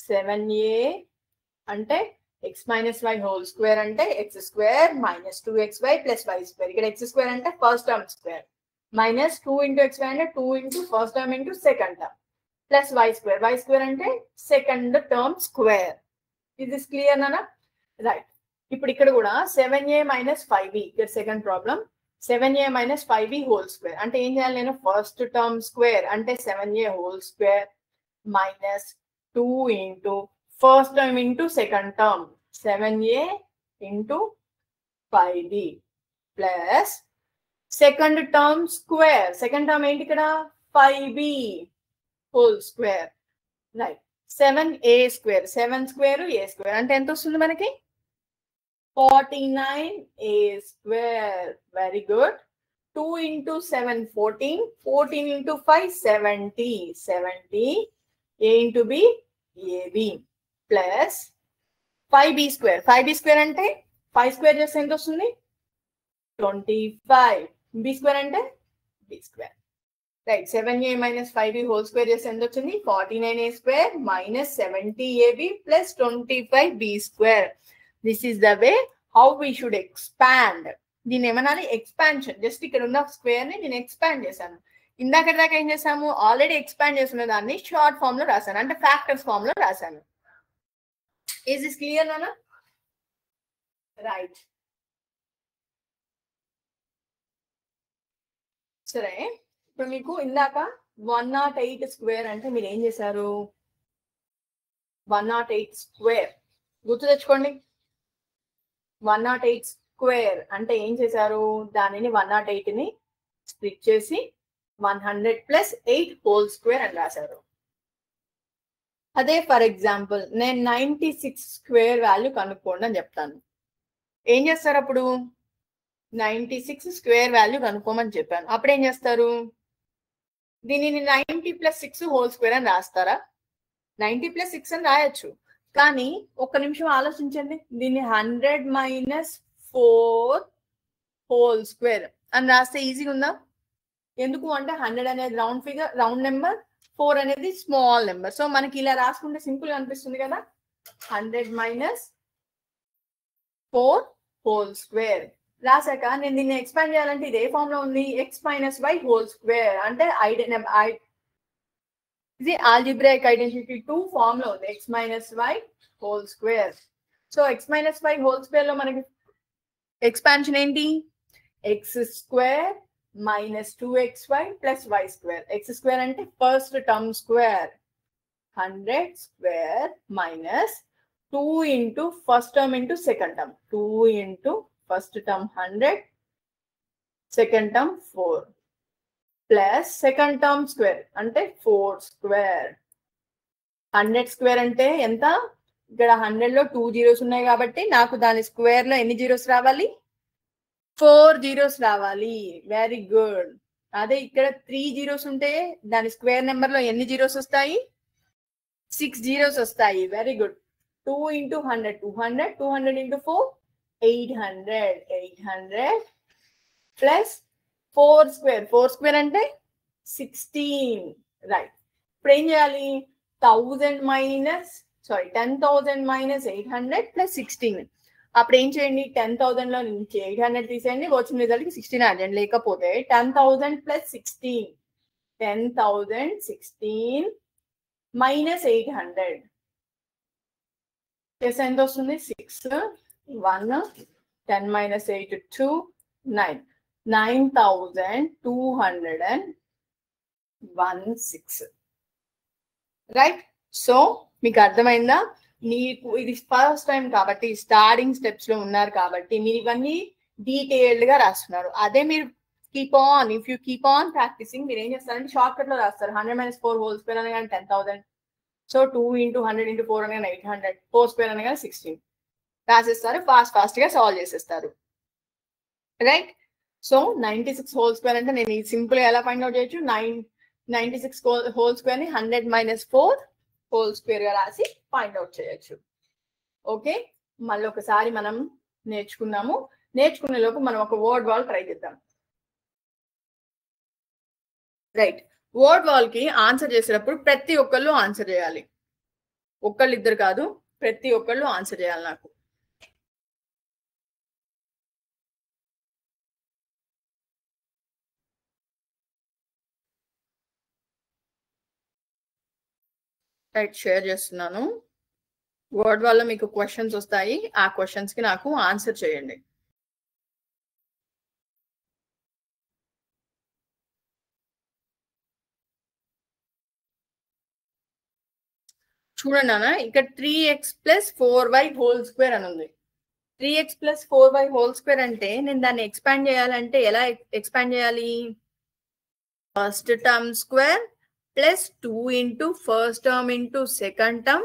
7a అంటే x minus y whole square అంటే x square minus 2xy plus y square. ఇక్కడ ఎక్స్ స్క్వేర్ అంటే first term square minus 2 into x square అంటే 2 into first term into second term plus y square. Y square అంటే second term square. ఇది clear నానా? Right, ఇప్పుడు ఇక్కడ కూడా 7a minus 5b. ఇక్కడ second problem 7a minus 5b whole square అంటే ఏం చేయాలి? నేను ఫస్ట్ టర్మ్ స్క్వేర్ అంటే 7a whole square minus 2 into first term into second term 7a into 5b plus second term square. Second term ఏంటి ఇక్కడ? 5b whole square. Right, 7a square, 7 square a square అంటే ఎంత వస్తుంది మనకి? 49a square. Very good. 2 into 7 14, 14 into 5 70, 70 a into b ab plus 5b square. 5b square అంటే 5 square చేస్తే ఎంత వస్తుంది? 25. b స్క్వేర్ అంటే b square. Right, 7a minus 5b whole square చేస్తే ఎంత వచ్చింది? 49a square minus 70ab plus 25b square. This is the way how we should expand. దీన్ని ఏమనాలి? ఎక్స్పాన్షన్. జస్ట్ ఇక్కడ ఉన్న స్క్వేర్ ని నేను ఎక్స్పాండ్ చేశాను. ఇందాక దాకా ఏం చేసాము? ఆల్రెడీ ఎక్స్పాండ్ చేస్తున్న దాన్ని షార్ట్ ఫామ్ లో రాశాను, అంటే ఫ్యాక్టర్స్ ఫామ్ లో రాశాను. ఈజ్ దిస్ క్లియర్ నానా? రైట్, సరే. ఇప్పుడు మీకు ఇందాక 108 స్క్వేర్ అంటే మీరు ఏం చేశారు? 108 స్క్వేర్ గుర్తు తెచ్చుకోండి. 108 స్క్వేర్ అంటే ఏం చేశారు? దానిని 108 ని స్ప్లిట్ చేసి 100 ప్లస్ 8 హోల్ స్క్వేర్ అని రాశారు. అదే ఫర్ ఎగ్జాంపుల్ నేను 96 స్క్వేర్ వాల్యూ కనుక్కోండి అని చెప్తాను. ఏం చేస్తారు అప్పుడు? 96 స్క్వేర్ వాల్యూ కనుక్కోమని చెప్పాను. అప్పుడు ఏం చేస్తారు? దీనిని 90 ప్లస్ 6 హోల్ స్క్వేర్ అని రాస్తారా? 90 ప్లస్ 6 అని రాయొచ్చు, కానీ ఒక్క నిమిషం ఆలోచించండి. దీన్ని 100 మైనస్ 4 హోల్ స్క్వేర్ అని రాస్తే ఈజీగా ఉందా? ఎందుకు అంటే 100 అనేది రౌండ్ ఫిగర్, రౌండ్ నెంబర్, 4 అనేది స్మాల్ నెంబర్. సో మనకి ఇలా రాసుకుంటే సింపుల్ గా అనిపిస్తుంది కదా. 100 మైనస్ 4 హోల్ స్క్వేర్ రాసాక నేను దీన్ని ఎక్స్పాండ్ చేయాలంటే ఇది ఏ ఫామ్ లో ఉంది? X minus y whole square అంటే ఇది ఆల్జిబ్రాయిక్ ఐడెంటిటీ 2 ఫామ్ లో ఉంది. X minus y whole square. So x minus y whole square లో మనకి ఎక్స్పాన్షన్ ఏంటి? X square minus 2xy plus y square. X square అంటే first term square 100 square minus 2 into first term into second term 2 into first term 100 second term 4 plus second term square అంటే 4 square. 100 square అంటే ఎంత? ఇక్కడ 100 లో 2 zeros ఉన్నాయి కాబట్టి నాకు దాని స్క్వేర్ లో ఎన్ని జీరోస్ రావాలి? 4 జీరోస్ రావాలి. Very good. అదే ఇక్కడ 3 జీరోస్ ఉంటే దాని స్క్వేర్ నెంబర్ లో ఎన్ని జీరోస్ వస్తాయి? 6 జీరోస్ వస్తాయి. Very good. 2 into 100 200, 200 into 4 800, 800 plus 4 square. 4 square అంటే 16. రైట్, ఇప్పుడు ఏం చేయాలి? 1000 మైనస్ 10,000 మైనస్ 800 ప్లస్ 16. అప్పుడు ఏం చేయండి? 10,000 లో నుంచి 800 తీసేయండి, వచ్చిన రిజల్ట్ కి 16 యాడ్ చేయండి. లేకపోతే 10,000 ప్లస్ 16, 10,000 16 మైనస్ 800 చేస్తే ఎంత వస్తుంది? 6 1 10 మైనస్ 8 2 9. 9216 రైట్. సో మీకు అర్థమైందా? మీకు ఇది ఫస్ట్ టైం కాబట్టి స్టార్టింగ్ స్టెప్స్ లో ఉన్నారు కాబట్టి మీరు ఇవన్నీ డీటెయిల్డ్ గా రాస్తున్నారు. అదే మీరు if you keep on practising మీరు ఏం చేస్తారంటే షార్ట్ కట్ లో రాస్తారు. 100 - 4 హోల్ స్క్వేర్ అనగానే 10,000. సో 2 × 100 × 4 అనగానే 800. 4 స్క్వేర్ అనగానే 16 రాసేస్తారు. ఫాస్ట్ గా సాల్వ్ చేసేస్తారు. రైట్. సో 96 హోల్ స్క్వేర్ అంటే నేను సింపుల్ గా ఎలా ఫైండ్ అవుట్ చేయొచ్చు? 96 హోల్ స్క్వేర్ ని 100 - 4 హోల్ స్క్వేర్ గా రాసి ఫైండ్ అవుట్ చేయొచ్చు. ఓకే, మళ్ళీ ఒకసారి మనం నేర్చుకున్నాము. నేర్చుకునే లోపు మనం ఒక వర్డ్ వాల్ ట్రై చేద్దాం. రైట్. వర్డ్ వాల్ కి ఆన్సర్ చేసేటప్పుడు ప్రతి ఒక్కళ్ళు ఆన్సర్ చేయాలి. ఒక్కళ్ళు ఇద్దరు కాదు, ప్రతి ఒక్కళ్ళు ఆన్సర్ చేయాలి నాకు. రైట్, షేర్ చేస్తున్నాను. వర్డ్ వాల్ లో మీకు క్వశ్చన్స్ వస్తాయి. ఆ క్వశ్చన్స్ కి నాకు ఆన్సర్ చేయండి. చూడండి అన్న, ఇక్కడ 3x + 4y హోల్ స్క్వేర్ అని ఉంది. 3x + 4y హోల్ స్క్వేర్ అంటే నేను దాన్ని ఎక్స్పాండ్ చేయాలంటే ఎలా ఎక్స్పాండ్ చేయాలి? First term square plus 2 × first term × second term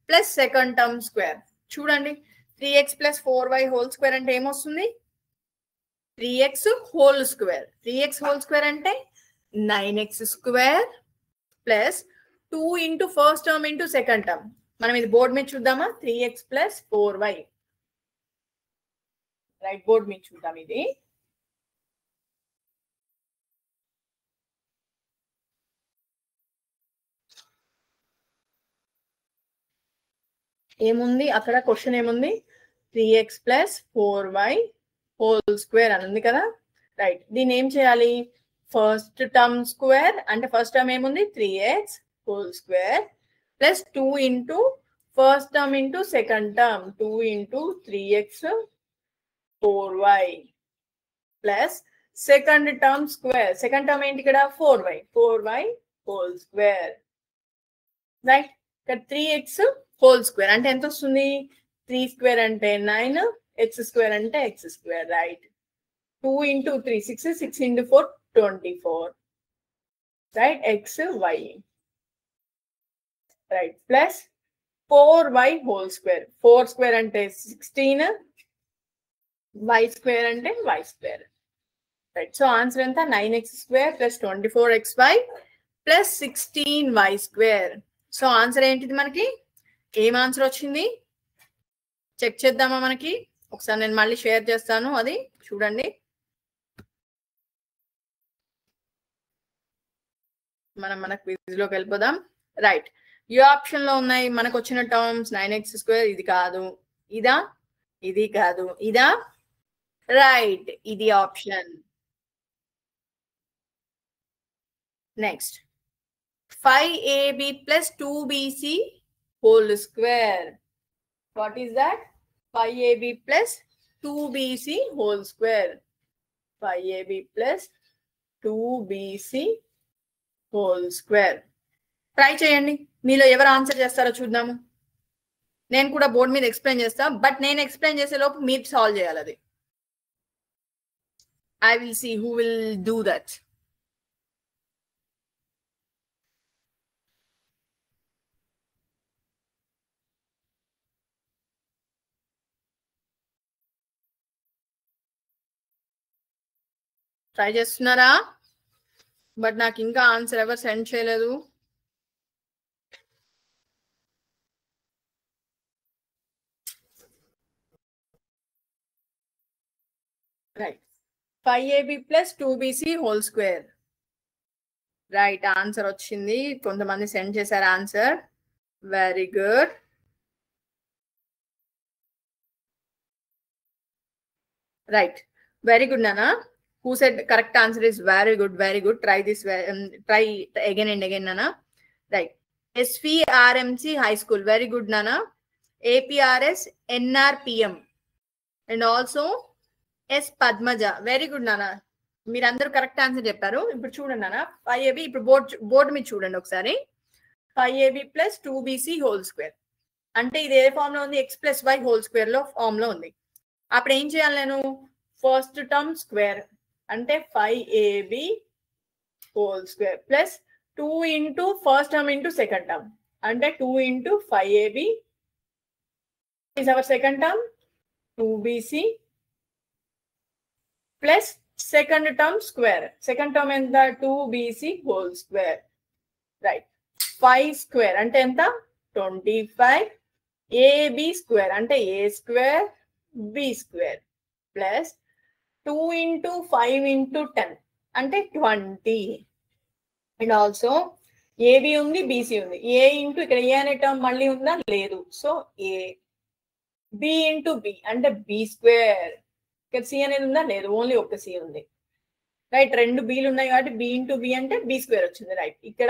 plus second term square. చూడండి, 3x + 4y హోల్ స్క్వేర్ అంటే ఏమొస్తుంది? 3x whole square. 3x whole square అంటే 9x square plus 2 × first term × second term. మనం ఇది board మీద చూద్దామా? 3x + 4y. Right, board మీద చూద్దాం. ఇది ఏముంది అక్కడ? క్వశ్చన్ ఏముంది? 3x + 4y హోల్ స్క్వేర్ అని ఉంది కదా. రైట్, దీన్ని ఏం చేయాలి? ఫస్ట్ టర్మ్ స్క్వేర్ అంటే ఫస్ట్ టర్మ్ ఏముంది? 3x whole square plus 2 × first term × second term 2 × 3x 4y plus second term square. Second term ఏంటి ఇక్కడ? 4y whole square. రైట్, ఇక్కడ 3x హోల్ స్క్వేర్ అంటే ఎంత వస్తుంది? 3 స్క్వేర్ అంటే 9, x స్క్వేర్ అంటే x square. Right, 2 × 3 6, 6 × 4 24. Right, xy. Right, plus 4y whole square. 4 square అంటే 16, y square అంటే y square. Right, so answer ఎంత? 9x square plus 24xy plus 16y square. So answer ఏంటిది? మనకి ఏం ఆన్సర్ వచ్చింది check చేద్దామా? మనకి ఒకసారి నేను మళ్ళీ షేర్ చేస్తాను, అది చూడండి. మనం మన క్విజ్ లోకి వెళ్ళిపోదాం. రైట్, ఈ ఆప్షన్ లో ఉన్నాయి మనకు వచ్చిన టర్మ్స్. 9x స్క్వేర్ ఇది కాదు, ఇదా? ఇది కాదు, ఇదా? రైట్, ఇది option. Next 5ab + 2bc whole square. What is that? 5ab + 2bc whole square. 5ab + 2bc whole square. Try చేయండి. మీలో ఎవరు ఆన్సర్ చేస్తారో చూద్దాము. నేను కూడా బోర్డ్ మీద ఎక్స్ప్లెయిన్ చేస్తా, బట్ నేను ఎక్స్ప్లెయిన్ చేసే లోపు మీరు సాల్వ్ చేయాలి అది. I will see who will do that. Try చేస్తున్నారా? బట్ నాకు ఇంకా ఆన్సర్ ఎవరు సెండ్ చేయలేదు. Right, 5ab + 2bc whole square. Right, answer వచ్చింది. కొంతమంది సెండ్ చేశారు answer. Very good. Right, very good నానా. Who said correct answer is very good, very good. Try this, try again and again, Nana. Right, SVRMC High School, very good, Nana. APRS NRPM and also S Padmaja, very good, Nana. మీరందరూ correct answer చెప్పారు. ఇప్పుడు చూడండి అన్న 5ab, ఇప్పుడు board మీద చూడండి ఒకసారి. 5ab plus 2bc whole square అంటే ఇది ఏ ఫామ్ లో ఉంది? x plus y whole square లో ఫామ్ లో ఉంది. అప్పుడు ఏం చేయాలి నేను? ఫస్ట్ టర్మ్ స్క్వేర్ అంటే 5ab whole square plus 2 into first term into second term అంటే 2 into 5ab is our second term 2bc plus second term square. Second term enta 2bc whole square. Right. 5 square ante enta 25. ab square ante a square b square plus 2 into 5 into 10 ante 20. And also ab undi bc undi. a into ikkada a ane term malli unda ledu. So a b into b అంటే b square. ఇక్కడ C అనేది ఉందా? లేదు, only ఒక C ఉంది. Right, రెండు బీలు ఉన్నాయి కాబట్టి b ఇంటూ b అంటే b స్క్వేర్ వచ్చింది. రైట్, ఇక్కడ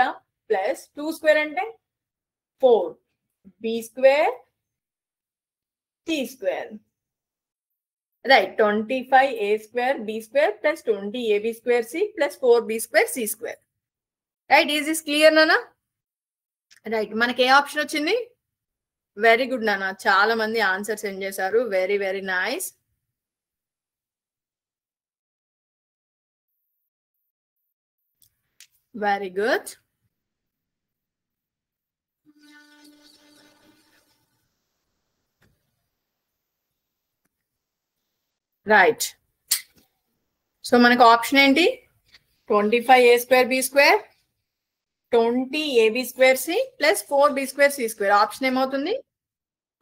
ప్లస్ 2 స్క్వేర్ అంటే 4 b square c square. Right, 25 a square b square plus 20 ab square c plus 4b square c square. Right, is this clear నానా? Right, మనకి ఏ option వచ్చింది? Very good నాన్న, చాలా మంది answer send చేశారు. Very very nice. Very good. Right, so మనకు option ఏంటి? 25a square b square 20 ab square c plus 4b square c square. Option ఏమవుతుంది?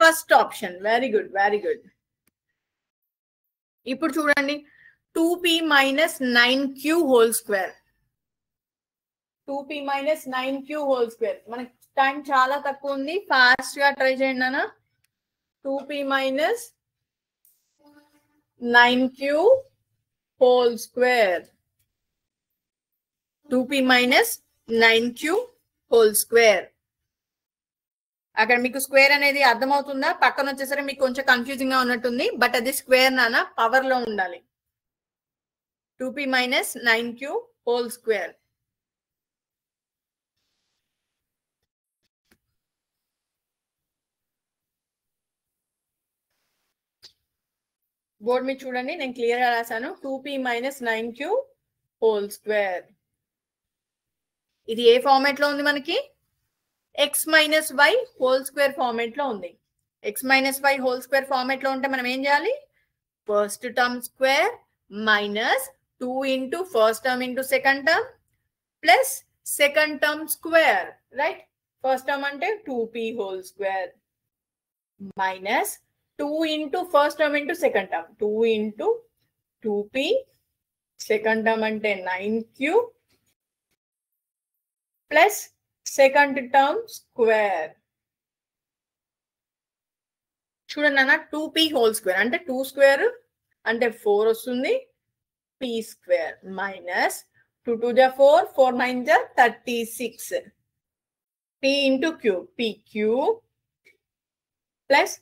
First option. Very good, very good. ఇప్పుడు చూడండి 2p minus 9q whole square. 2p minus 9q whole square. మనకి time చాలా తక్కువ ఉంది, fast గా try చేయండి అన్న. 2p minus 9q whole square. 2p minus 9q whole square. అక్కడ మీకు స్క్వేర్ అనేది అర్థమవుతుందా? పక్కన వచ్చేసరికి మీకు కొంచెం కన్ఫ్యూజింగ్ గా ఉన్నట్టుంది, బట్ అది స్క్వేర్ నాన్న, పవర్ లో ఉండాలి. 2p minus 9q whole square. Board మీద చూడండి, నేను క్లియర్ గా రాశాను. 2p minus 9q whole square. ఇది ఏ ఫార్మాట్ లో ఉంది మనకి? X minus y whole square format లో ఉంది. X minus y whole square format లో ఉంటే మనం ఏం చేయాలి? First term square minus 2 into first term into second term plus second term square. Right, first term అంటే 2p whole square minus 2 into first term into second term 2 into 2p, second term అంటే 9q plus second term square. చూడండి అన్న, 2p whole square అంటే 2 square అంటే 4 వస్తుంది, p square minus 2 2 జా 4, 4 9 జా 36, p into q pq plus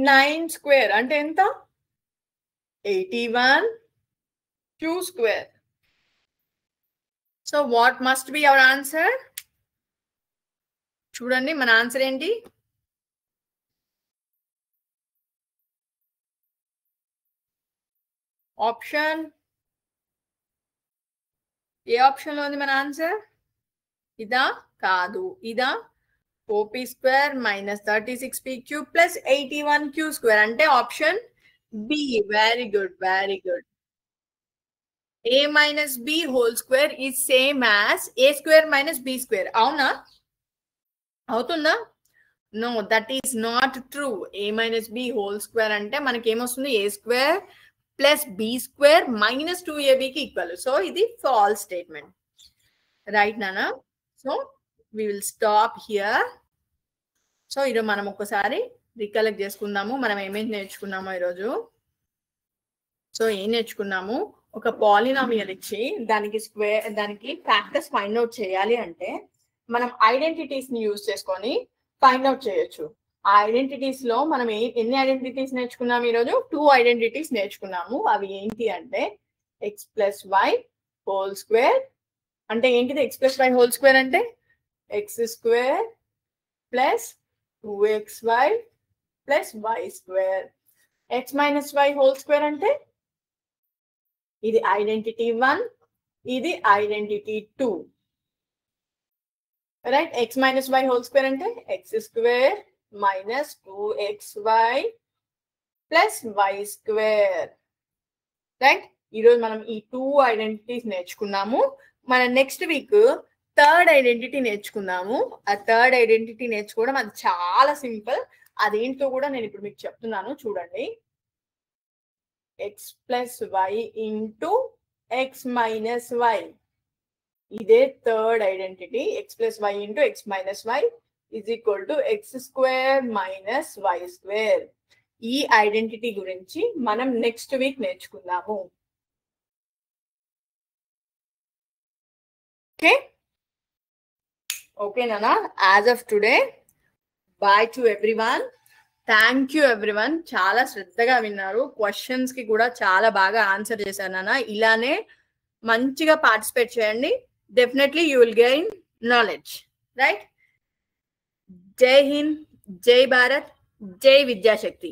9 square అంటే ఎంత? 81 q square. So what must be our answer? చూడండి మన ఆన్సర్ ఏంటి? ఆప్షన్ ఏ ఆప్షన్ లో ఉంది మన ఆన్సర్? ఇదా? కాదు, ఇదా? 4p square minus 36p cube plus 81q square అంటే option b. Very good, very good. a minus b whole square is same as a square minus b square. అవునా? అవుతుందా? No, that is not true. a minus b whole square అంటే మనకి ఏమొస్తుంది? a square plus b square minus 2ab కి equal. So ఇది false statement. Right నానా? So we will stop here. So ఈరోజు మనం ఒకసారి రికలెక్ట్ చేసుకుందాము మనం ఏమేమి నేర్చుకున్నామో ఈరోజు. సో ఏం నేర్చుకున్నాము? ఒక పాలినామియల్ ఇచ్చి దానికి ఫ్యాక్టర్స్ ఫైండ్ అవుట్ చేయాలి అంటే మనం ఐడెంటిటీస్ ని యూజ్ చేసుకొని ఫైండ్ అవుట్ చేయొచ్చు. ఆ ఐడెంటిటీస్ లో మనం ఎన్ని ఐడెంటిటీస్ నేర్చుకున్నాము ఈరోజు? 2 ఐడెంటిటీస్ నేర్చుకున్నాము. అవి ఏంటి అంటే x plus y whole square అంటే ఏంటిది x plus y whole square అంటే x square plus 2xy plus y square. X minus y whole square అంటే ఇది ఐడెంటిటీ 1 ఇది identity 2 right. X minus y whole square అంటే x square minus 2xy plus y square right. ఈరోజు మనం ఈ 2 identities నేర్చుకున్నాము. మన నెక్స్ట్ వీక్ థర్డ్ ఐడెంటిటీ నేర్చుకుందాము. ఆ థర్డ్ ఐడెంటిటీ నేర్చుకోవడం అది చాలా సింపుల్. అదేంటో కూడా నేను ఇప్పుడు మీకు చెప్తున్నాను చూడండి. X plus y into x minus y ఇదే third identity. X plus y into x minus y is equal to x square minus y square. ఈ ఐడెంటిటీ గురించి మనం నెక్స్ట్ వీక్ నేర్చుకుందాము. ఓకే ఓకేనా? As of today bye to everyone. Thank you everyone. చాలా శ్రద్ధగా విన్నారు. Questions కి కూడా చాలా బాగా ఆన్సర్ చేశాను నాన్న. ఇలానే మంచిగా పార్టిసిపేట్ చేయండి. Definitely you will gain knowledge right. జై హింద్, జై భారత్, జై విద్యాశక్తి.